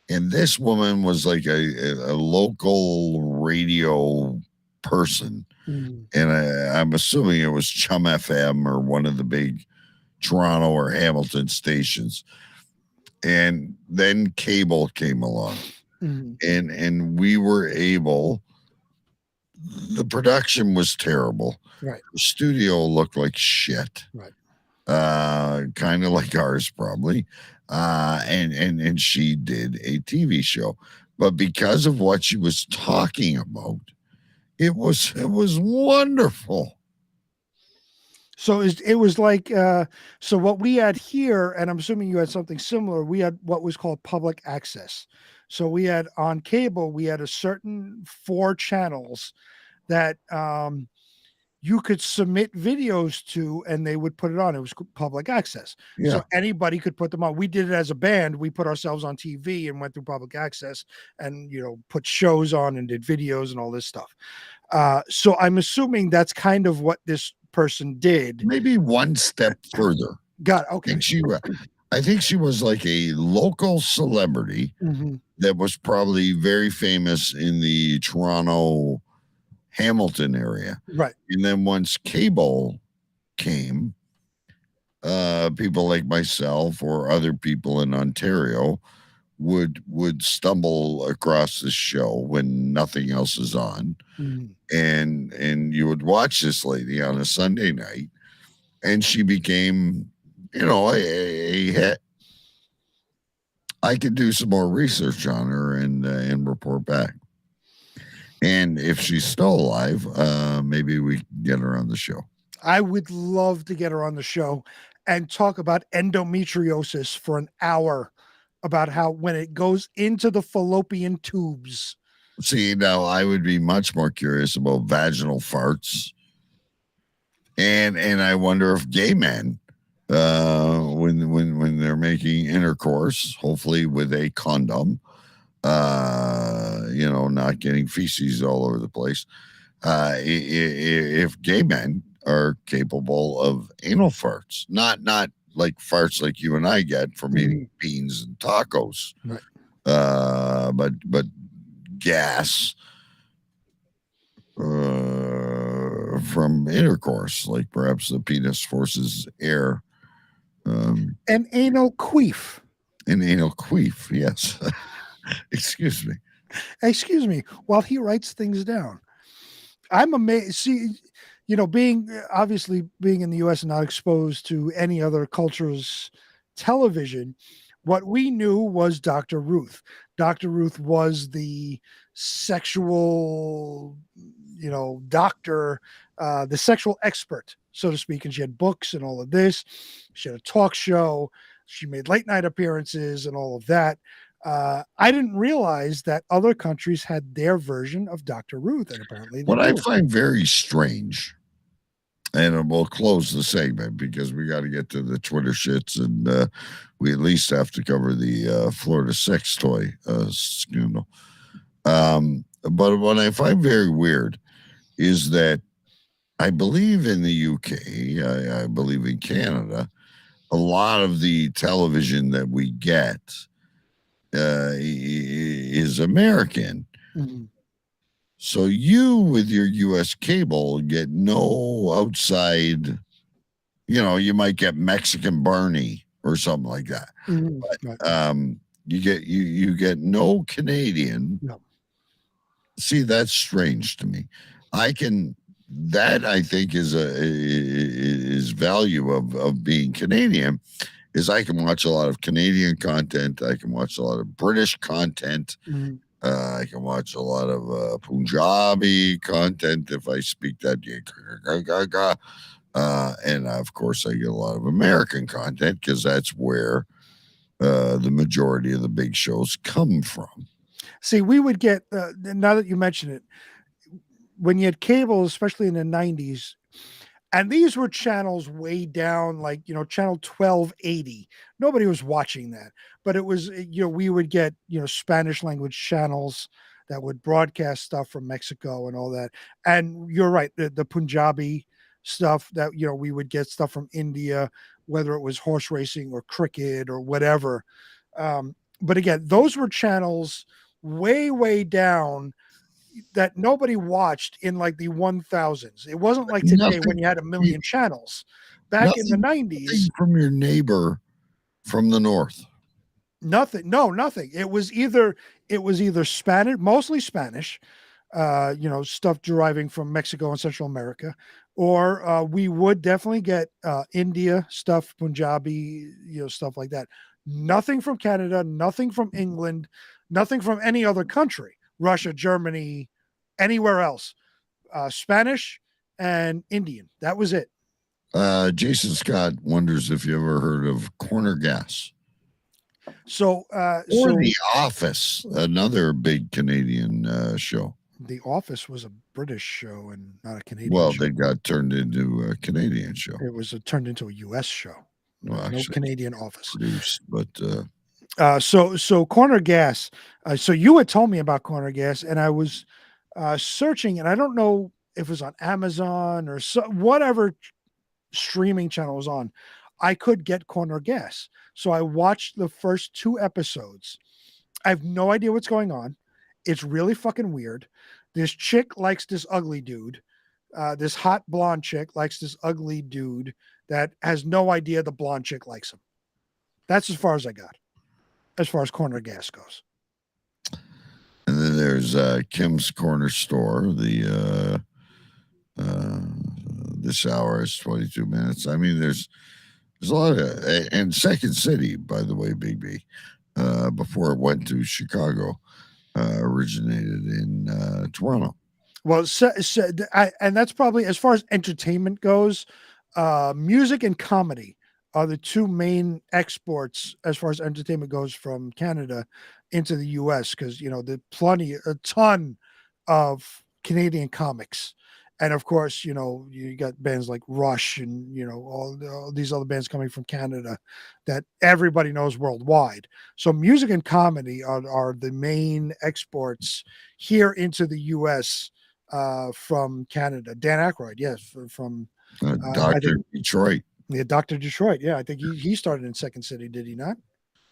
S1: And this woman was like a local radio person.
S5: Mhm.
S1: And I'm assuming it was Chum FM or one of the big Toronto or Hamilton stations. And then cable came along.
S5: Mhm.
S1: And we were able, the production was terrible.
S5: Right.
S1: The studio looked like shit.
S5: Right.
S1: Kind of like ours probably. And she did a TV show. But because of what she was talking about, it was wonderful.
S5: So it was like so what we had here, and I'm assuming you had something similar. We had what was called public access. So we had on cable, we had a certain 4 channels that you could submit videos to, and they would put it on. It was public access,
S1: Yeah.
S5: so anybody could put them on. We did it as a band. We put ourselves on TV and went through public access, and put shows on and did videos and all this stuff. So I'm assuming that's kind of what this person did.
S1: Maybe one step further.
S5: Got it. Okay.
S1: I think she was like a local celebrity
S5: Mhm.
S1: that was probably very famous in the Toronto, Hamilton area.
S5: Right.
S1: And then once cable came, people like myself or other people in Ontario would stumble across this show when nothing else is on.
S5: Mhm.
S1: And you would watch this lady on a Sunday night, and she became, a hit. I could do some more research on her and report back. And if she's still alive, maybe we can get her on the show.
S5: I would love to get her on the show and talk about endometriosis for an hour, about how when it goes into the fallopian tubes.
S1: See, now I would be much more curious about vaginal farts. And I wonder if gay men, when they're making intercourse, hopefully with a condom, not getting feces all over the place, if gay men are capable of anal farts, not like farts like you and I get from eating beans and tacos,
S5: right?
S1: But gas from intercourse, like perhaps the penis forces air.
S5: An anal queef.
S1: An anal queef, yes. Excuse me.
S5: While he writes things down, I'm amazed. See, being in the U.S. and not exposed to any other culture's television, what we knew was Dr. Ruth. Dr. Ruth was the sexual, doctor, the sexual expert, so to speak. And she had books and all of this. She had a talk show. She made late night appearances and all of that. I didn't realize that other countries had their version of Dr. Ruth, and apparently they
S1: What I
S5: do.
S1: find very strange, and we'll close the segment because we got to get to the Twitter shits, and we at least have to cover the Florida sex toy scandal. But what I find very weird is that I believe in the UK, I believe in Canada, a lot of the television that we get is American.
S5: Mm-hmm.
S1: So you, with your U.S. cable, get no outside. You might get Mexican Barney or something like that.
S5: Mm-hmm.
S1: But
S5: Right.
S1: you get no Canadian.
S5: No.
S1: See, that's strange to me. I think is value of being Canadian, is I can watch a lot of Canadian content. I can watch a lot of British content.
S5: Mm-hmm.
S1: I can watch a lot of Punjabi content if I speak that. And of course, I get a lot of American content because that's where the majority of the big shows come from.
S5: See, we would get, now that you mention it, when you had cable, especially in the 90s, and these were channels way down, like, channel 1280. Nobody was watching that. But it was, we would get, Spanish language channels that would broadcast stuff from Mexico and all that. And you're right, the Punjabi stuff that, we would get stuff from India, whether it was horse racing or cricket or whatever. But again, those were channels way, way down that nobody watched in like the 1000s. It wasn't like today when you had a million channels. Back in the 90s,
S1: from your neighbor from the north.
S5: Nothing. It was either Spanish, mostly Spanish, stuff deriving from Mexico and Central America, or we would definitely get India stuff, Punjabi, stuff like that. Nothing from Canada, nothing from England, nothing from any other country. Russia, Germany, anywhere else. Spanish and Indian. That was it.
S1: Jason Scott wonders if you ever heard of Corner Gas.
S5: So,
S1: The Office, another big Canadian show.
S5: The Office was a British show and not a Canadian
S1: show.
S5: show.
S1: They got turned into a Canadian show.
S5: It was turned into a U.S. show.
S1: Well,
S5: no Canadian Office.
S1: Produced, but
S5: so Corner Gas. So you had told me about Corner Gas, and I was searching, and I don't know if it was on Amazon or whatever streaming channel was on. I could get Corner Gas, so I watched the first 2 episodes. I have no idea what's going on. It's really fucking weird. This chick likes this ugly dude. This hot blonde chick likes this ugly dude that has no idea the blonde chick likes him. That's as far as I got, as far as Corner Gas goes.
S1: And then there's Kim's Corner Store. This hour is 22 minutes. I mean, there's a lot of, and Second City, by the way, Big B, before it went to Chicago, originated in Toronto.
S5: Well, and that's probably, as far as entertainment goes, music and comedy are the 2 main exports as far as entertainment goes from Canada into the U.S. because, a ton of Canadian comics. And of course, you got bands like Rush and, all these other bands coming from Canada that everybody knows worldwide. So music and comedy are the main exports here into the U.S. From Canada. Dan Aykroyd, yes, from
S1: Dr. Detroit.
S5: Yeah, Dr. Detroit. Yeah, I think he started in Second City, did he not?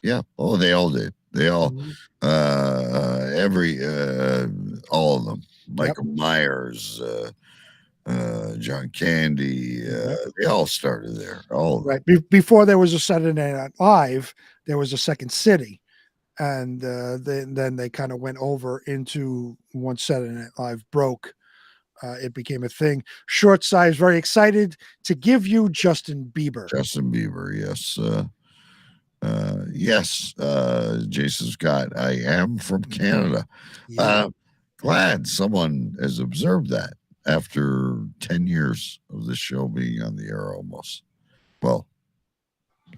S1: Yeah. Oh, they all did. They all, all of them. Michael Myers, John Candy, they all started there. All
S5: right. Before there was a Saturday Night Live, there was a Second City. And then they kind of went over into, once Saturday Night Live broke, it became a thing. Short Size, very excited to give you Justin Bieber.
S1: Justin Bieber, yes. Yes, Jason Scott, I am from Canada.
S5: Yeah.
S1: Glad someone has observed that after 10 years of this show being on the air almost. Well,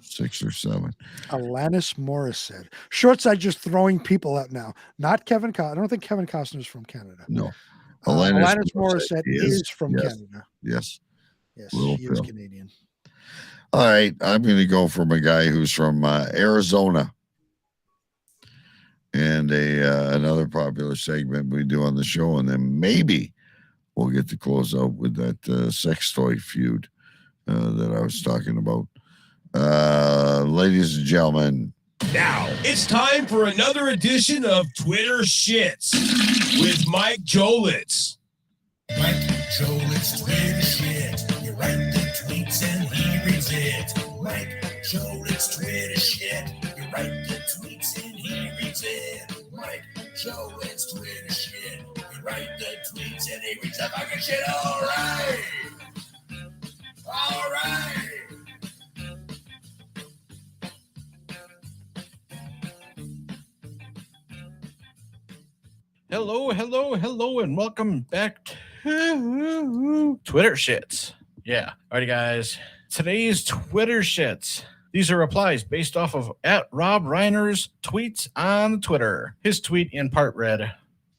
S1: 6 or 7.
S5: Alanis Morissette. Short side just throwing people out now. Not Kevin Costner. I don't think Kevin Costner is from Canada.
S1: No.
S5: Alanis Morissette is from
S1: yes,
S5: Canada.
S1: Yes.
S5: Yes,
S1: Little
S5: she is
S1: Phil.
S5: Canadian.
S1: All right. I'm going to go from a guy who's from Arizona. And another popular segment we do on the show. And then maybe we'll get to close out with that sex toy feud that I was talking about. Ladies and gentlemen.
S9: Now, it's time for another edition of Twitter Shits with Mike Jolitz.
S7: Mike Jolitz Twitter shit. You write the tweets and he reads it. Mike Jolitz Twitter shit. You write the tweets and he reads it. Mike Jolitz Twitter shit. You write the tweets and he reads the fucking shit. All right. All right.
S17: Hello, and welcome back to Twitter Shits. Yeah, alrighty, guys. Today's Twitter Shits. These are replies based off of @Rob Reiner's tweets on Twitter. His tweet in part read,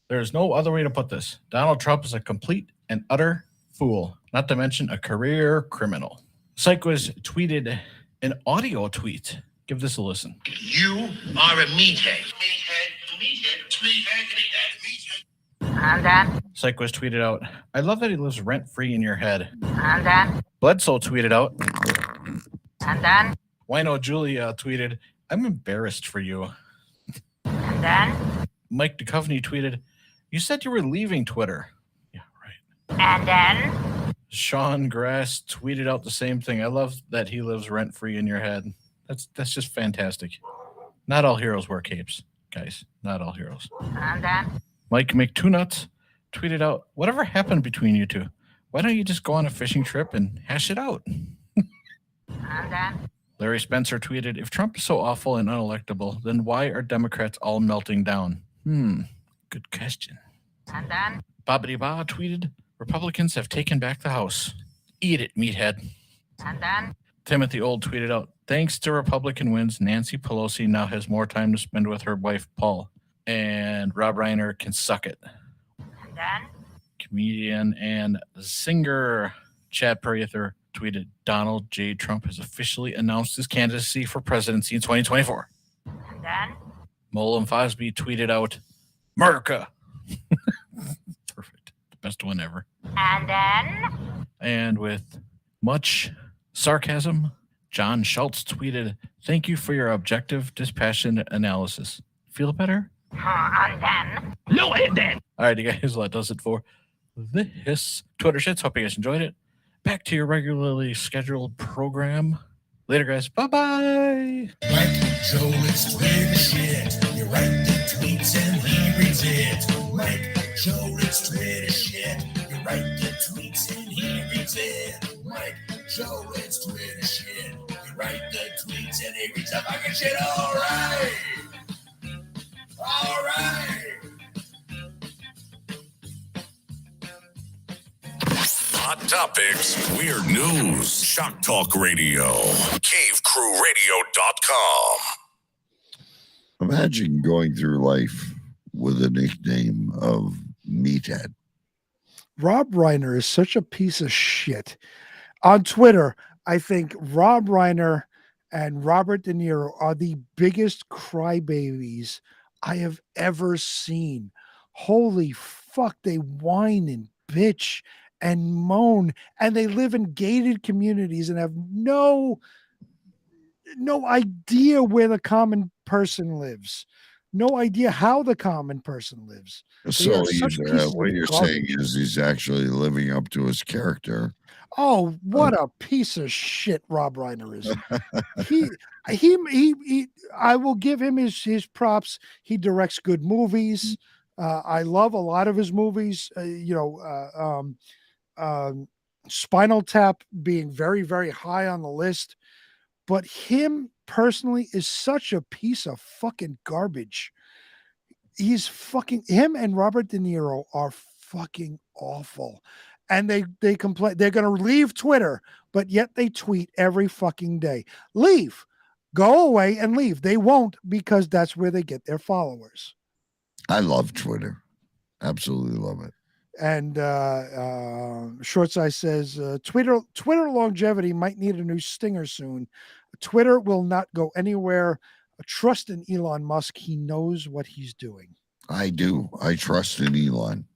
S17: "There's no other way to put this. Donald Trump is a complete and utter fool, not to mention a career criminal." Psychos tweeted an audio tweet. Give this a listen.
S16: You are a meathead.
S12: And then?
S17: Psychos tweeted out, "I love that he lives rent-free in your head."
S12: And then?
S17: Bledsoe tweeted out,
S12: And then?
S17: Wino Julia tweeted, "I'm embarrassed for you."
S12: And then?
S17: Mike Duchovny tweeted, "You said you were leaving Twitter."
S12: And then?
S17: Sean Grass tweeted out the same thing. "I love that he lives rent-free in your head." That's just fantastic. Not all heroes wear capes, guys. Not all heroes.
S12: And then?
S17: Mike McTwonuts tweeted out, "Whatever happened between you two? Why don't you just go on a fishing trip and hash it out?"
S12: And then?
S17: Larry Spencer tweeted, "If Trump is so awful and unelectable, then why are Democrats all melting down?" Good question.
S12: And then?
S17: Bobbity Ba tweeted, "Republicans have taken back the House. Eat it, meathead."
S12: And then?
S17: Timothy Old tweeted out, "Thanks to Republican wins, Nancy Pelosi now has more time to spend with her wife, Paul. And Rob Reiner can suck it."
S12: And then?
S17: Comedian and singer Chad Prather tweeted, "Donald J. Trump has officially announced his candidacy for presidency in 2024.
S12: And then?
S17: Mullen Fosby tweeted out, "America." Perfect. The best one ever.
S12: And then?
S17: And with much sarcasm, John Schultz tweeted, "Thank you for your objective, dispassionate analysis. Feel better?"
S12: And then?
S17: No, and then. All right, you guys, that does it for this Twitter Shits. Hope you guys enjoyed it. Back to your regularly scheduled program. Later, guys. Bye-bye.
S7: Mike Jolitz Twitter shit. You write the tweets and he reads it. Mike Jolitz Twitter shit. You write the tweets and he reads it. Mike Jolitz Twitter shit. You write the tweets and he reads the fucking shit. All right. All right.
S2: Hot topics, weird news, shock talk radio, cavecrewradio.com.
S1: Imagine going through life with a nickname of Meathead.
S5: Rob Reiner is such a piece of shit. On Twitter, I think Rob Reiner and Robert De Niro are the biggest crybabies I have ever seen. Holy fuck, they whine and bitch and moan, and they live in gated communities and have no idea where the common person lives. No idea how the common person lives.
S1: So what you're saying is he's actually living up to his character.
S5: Oh, what a piece of shit Rob Reiner is. He I will give him his props. He directs good movies. I love a lot of his movies. Spinal Tap being very, very high on the list. But him personally is such a piece of fucking garbage. Him and Robert De Niro are fucking awful. And they complain they're going to leave Twitter, but yet they tweet every fucking day. Leave. Go away and leave. They won't, because that's where they get their followers.
S1: I love Twitter. Absolutely love it.
S5: And Short Size says Twitter longevity might need a new stinger soon. Twitter will not go anywhere. Trust in Elon Musk. He knows what he's doing.
S1: I do. I trust in Elon.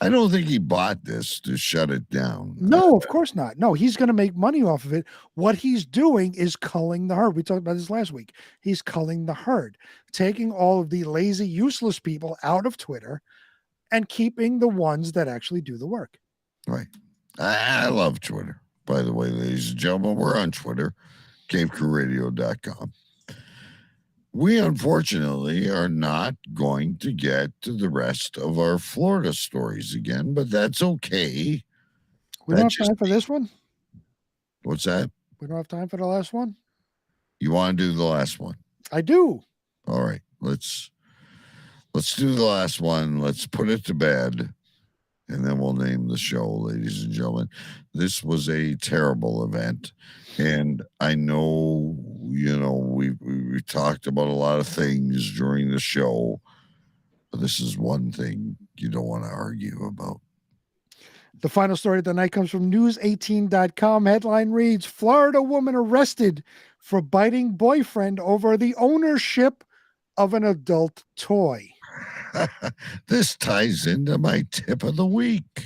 S1: I don't think he bought this to shut it down.
S5: No, of course not. No, he's going to make money off of it. What he's doing is culling the herd. We talked about this last week. He's culling the herd, taking all of the lazy, useless people out of Twitter and keeping the ones that actually do the work.
S1: Right. I love Twitter. By the way, ladies and gentlemen, we're on Twitter, cavecrewradio.com. We unfortunately are not going to get to the rest of our Florida stories again, but that's okay.
S5: We don't have time for this one?
S1: What's that?
S5: We don't have time for the last one?
S1: You want to do the last one?
S5: I do.
S1: All right. Let's do the last one. Let's put it to bed, and then we'll name the show, ladies and gentlemen. This was a terrible event, and I know, we talked about a lot of things during the show, but this is one thing you don't want to argue about.
S5: The final story of the night comes from news18.com. Headline reads, Florida woman arrested for biting boyfriend over the ownership of an adult toy.
S1: This ties into my tip of the week.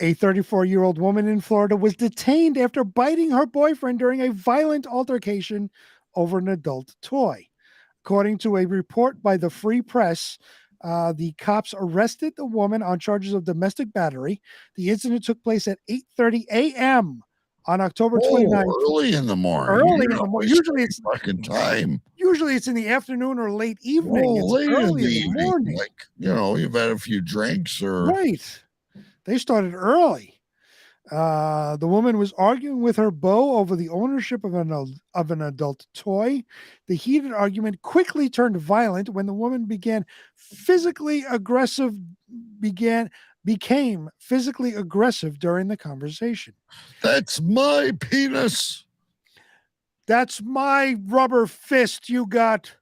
S5: A 34-year-old woman in Florida was detained after biting her boyfriend during a violent altercation over an adult toy. According to a report by the Free Press, the cops arrested the woman on charges of domestic battery. The incident took place at 8:30 a.m. on October 29th.
S1: Early in the morning.
S5: Early in the morning. Usually it's
S1: fucking time.
S5: Usually it's in the afternoon or late evening. It's
S1: Late
S5: early
S1: in the
S5: in the
S1: evening.
S5: morning.
S1: Like, you've had a few drinks or
S5: Right. They started early. The woman was arguing with her beau over the ownership of an adult toy. The heated argument quickly turned violent when the woman became physically aggressive during the conversation.
S1: That's my penis.
S5: That's my rubber fist you got.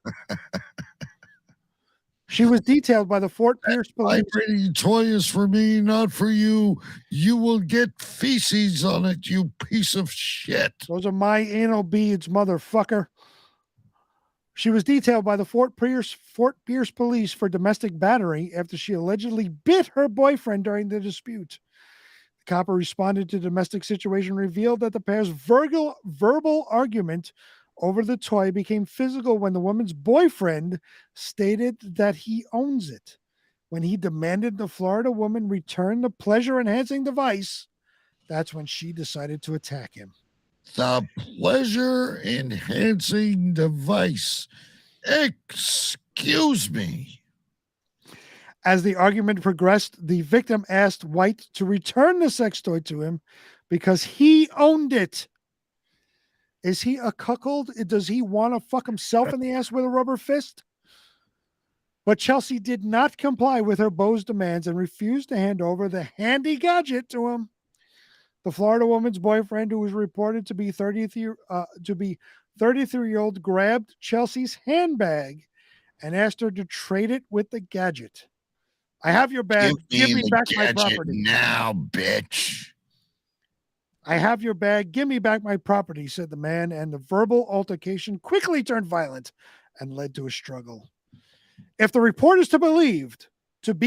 S5: She was detailed by the Fort Pierce police.
S1: Vibrating toy is for me, not for you. You will get feces on it, you piece of shit.
S5: Those are my anal beads, motherfucker. She was detailed by the Fort Pierce police for domestic battery after she allegedly bit her boyfriend during the dispute. The copper responded to the domestic situation, revealed that the pair's verbal argument over the toy became physical when the woman's boyfriend stated that he owns it. When he demanded the Florida woman return the pleasure-enhancing device, that's when she decided to attack him.
S1: The pleasure-enhancing device. Excuse me.
S5: As the argument progressed, the victim asked White to return the sex toy to him because he owned it. Is he a cuckold? Does he want to fuck himself in the ass with a rubber fist? But Chelsea did not comply with her beau's demands and refused to hand over the handy gadget to him. The Florida woman's boyfriend, who was reported to be 33-year-old, grabbed Chelsea's handbag and asked her to trade it with the gadget. I have your bag. Give me back my property
S1: now, bitch.
S5: I have your bag. Give me back my property, said the man, and the verbal altercation quickly turned violent and led to a struggle. If the report is to be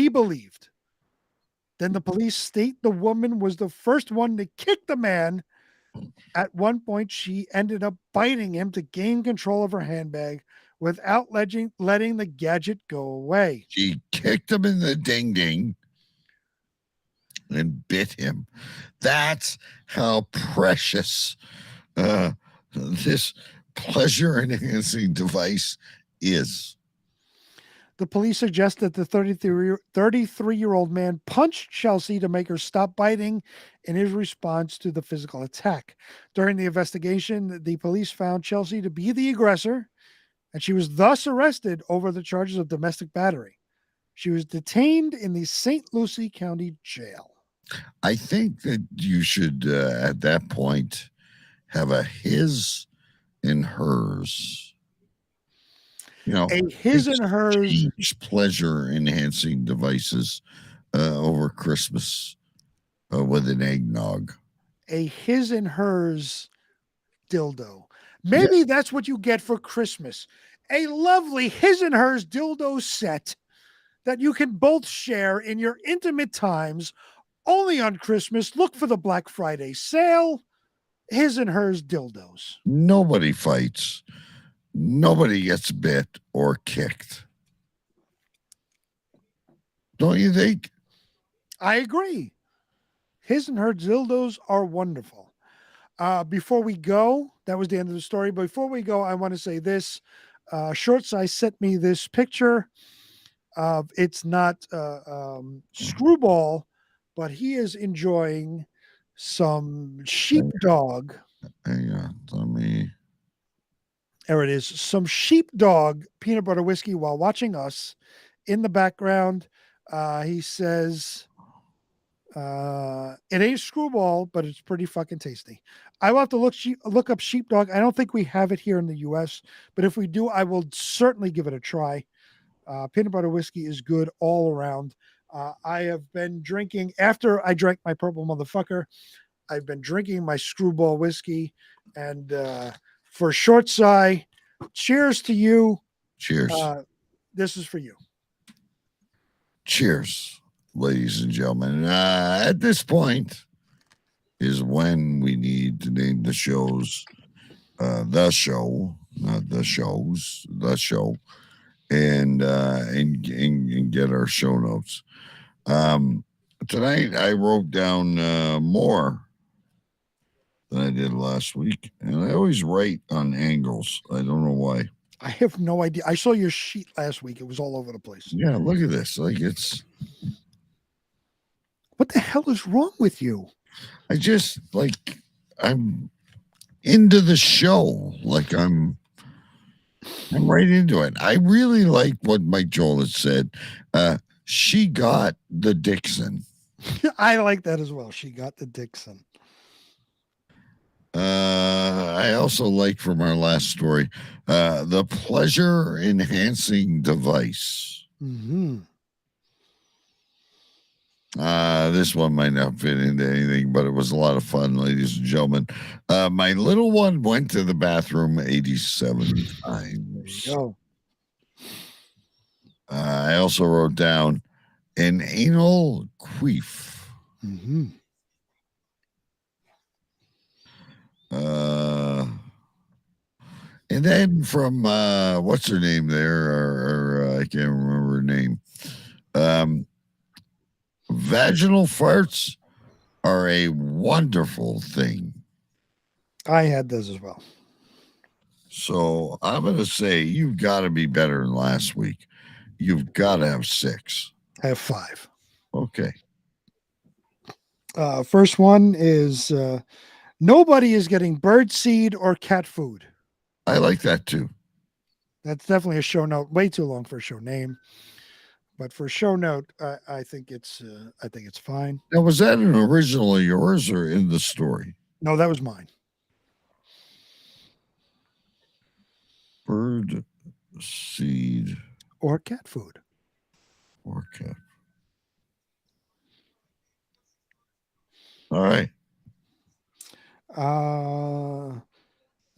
S5: believed, then the police state the woman was the first one to kick the man. At one point, she ended up biting him to gain control of her handbag without letting the gadget go away.
S1: She kicked him in the ding-ding and bit him. That's how precious this pleasure-enhancing device is.
S5: The police suggest that the 33-year-old man punched Chelsea to make her stop biting in his response to the physical attack. During the investigation, the police found Chelsea to be the aggressor, and she was thus arrested over the charges of domestic battery. She was detained in the St. Lucie County Jail.
S1: I think that you should, at that point, have a his and hers. You know,
S5: A his and hers
S1: pleasure enhancing devices over Christmas with an eggnog.
S5: A his and hers dildo. Maybe that's what you get for Christmas. A lovely his and hers dildo set that you can both share in your intimate times only on Christmas. Look for the Black Friday sale. His and hers dildos.
S1: Nobody fights. Nobody gets bit or kicked. Don't you think?
S5: I agree. His and her dildos are wonderful. Before we go, that was the end of the story. Before we go, I want to say this. Short Size sent me this picture of, it's not Screwball, but he is enjoying some sheepdog.
S1: Hang on, let me.
S5: There it is. Some sheepdog peanut butter whiskey while watching us. In the background, he says, it ain't Screwball, but it's pretty fucking tasty. I will have to look up sheepdog. I don't think we have it here in the U.S., but if we do, I will certainly give it a try. Peanut butter whiskey is good all around. I have been drinking, after I drank my purple motherfucker, I've been drinking my Screwball whiskey. And for Short Sigh, cheers to you.
S1: Cheers.
S5: This is for you.
S1: Cheers, ladies and gentlemen. At this point is when we need to name the shows, the show, not the shows, the show, and get our show notes. Tonight I wrote down more than I did last week, and I always write on angles. I don't know why.
S5: I have no idea. I saw your sheet last week. It was all over the place.
S1: Yeah, look at this. Like, it's.
S5: What the hell is wrong with you?
S1: I just, like, I'm into the show. Like, I'm right into it. I really like what Mike Jolitz said. She got the Dixon.
S5: I like that as well. She got the Dixon.
S1: I also like from our last story, the pleasure enhancing device.
S5: Mm-hmm.
S1: This one might not fit into anything, but it was a lot of fun, ladies and gentlemen. My little one went to the bathroom 87 times.
S5: There you go.
S1: I also wrote down an anal queef.
S5: Mm-hmm.
S1: And then from what's her name there, or I can't remember her name. Vaginal farts are a wonderful thing.
S5: I had those as well.
S1: So I'm going to say you've got to be better than last week. You've got to have 6.
S5: I have 5.
S1: Okay.
S5: First one is nobody is getting bird seed or cat food.
S1: I like that too.
S5: That's definitely a show note. Way too long for a show name, but for a show note, I think it's fine.
S1: Now, was that an original of yours or in the story?
S5: No, that was mine.
S1: Bird seed
S5: or cat food.
S1: Or cat. All right.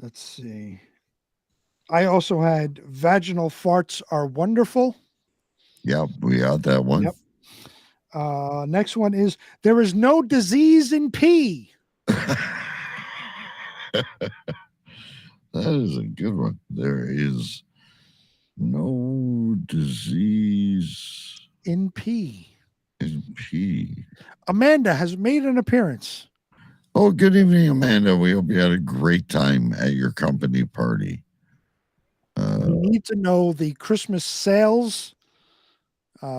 S5: Let's see. I also had vaginal farts are wonderful.
S1: Yep, we got that one.
S5: Yep. Next one is there is no disease in pee.
S1: That is a good one. There is no disease
S5: in pee.
S1: In pee.
S5: Amanda has made an appearance.
S1: Oh, good evening, Amanda. We hope you had a great time at your company party.
S5: We need to know the Christmas sales.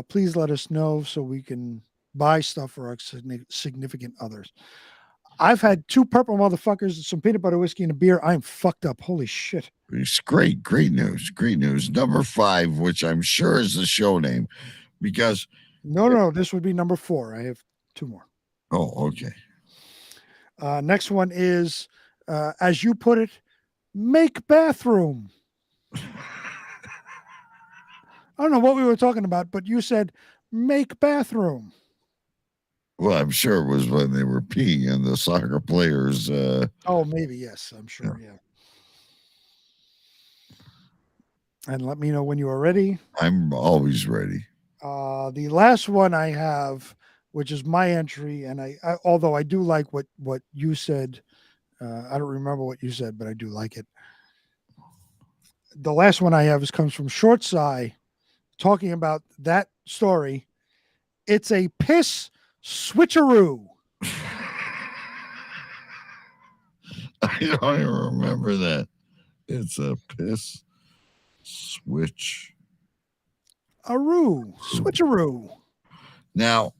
S5: Please let us know so we can buy stuff for our significant others. I've had 2 purple motherfuckers, some peanut butter whiskey, and a beer. I'm fucked up. Holy shit.
S1: It's great. Great news. Great news. Number 5, which I'm sure is the show name, because.
S5: No, this would be number 4. I have 2 more.
S1: Oh, okay.
S5: Next one is, as you put it, make bathroom. I don't know what we were talking about, but you said make bathroom.
S1: Well, I'm sure it was when they were peeing on the soccer players.
S5: Oh, maybe, yes. I'm sure, yeah. And let me know when you are ready.
S1: I'm always ready.
S5: The last one I have, which is my entry, and I although I do like what you said, I don't remember what you said, but I do like it. The last one I have comes from Short Sigh, talking about that story. It's a piss switcheroo.
S1: I don't even remember that. It's a piss
S5: switcheroo.
S1: Now,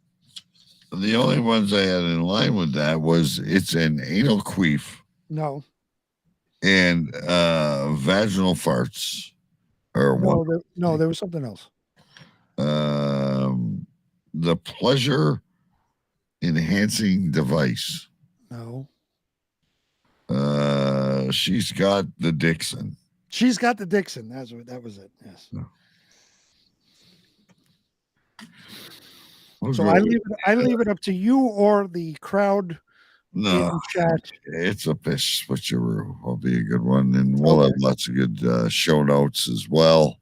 S1: the only ones I had in line with that was it's an anal queef.
S5: No.
S1: And vaginal farts. Or
S5: there was something else.
S1: The pleasure enhancing device.
S5: No.
S1: She's got the Dixon.
S5: She's got the Dixon. That was it. Yes.
S1: No.
S5: So I leave it up to you or the crowd.
S1: No,
S5: in chat.
S1: It's a piss switcheroo. Will be a good one, and we'll have lots of good show notes as well.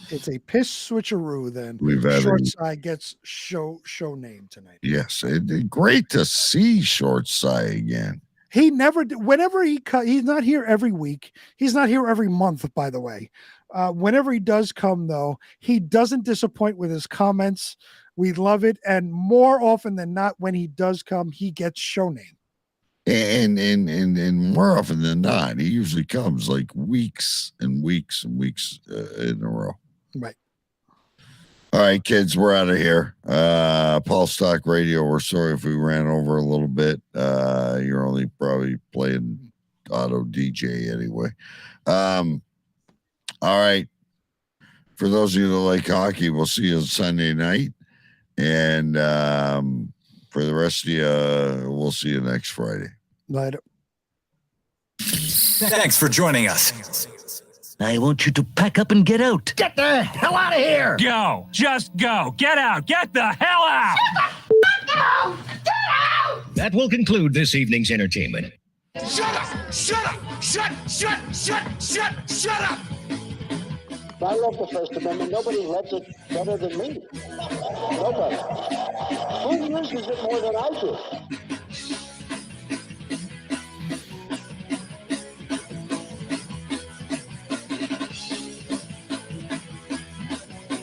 S5: It's a piss switcheroo. Then
S1: We've had
S5: Short Side gets show name tonight.
S1: Yes, great to see Short Sigh again.
S5: He never, whenever he's not here every week. He's not here every month, by the way. Whenever he does come, though, he doesn't disappoint with his comments. We love it. And more often than not, when he does come, he gets show name.
S1: And more often than not, he usually comes like weeks and weeks and weeks in a row.
S5: Right.
S1: All right, kids, we're out of here. Pulse Talk Radio, we're sorry if we ran over a little bit. You're only probably playing auto DJ anyway. All right. For those of you that like hockey, we'll see you Sunday night. And for the rest of you, we'll see you next Friday.
S5: Later.
S2: Thanks for joining us.
S4: I want you to pack up and get out.
S7: Get the hell out of here!
S3: Go. Just go. Get out. Get the hell out.
S7: Get out! Get out!
S4: That will conclude this evening's entertainment.
S7: Shut up! Shut up! Shut up!
S6: I love the First Amendment. Nobody loves it better than me. Nobody. Who uses it more than I do?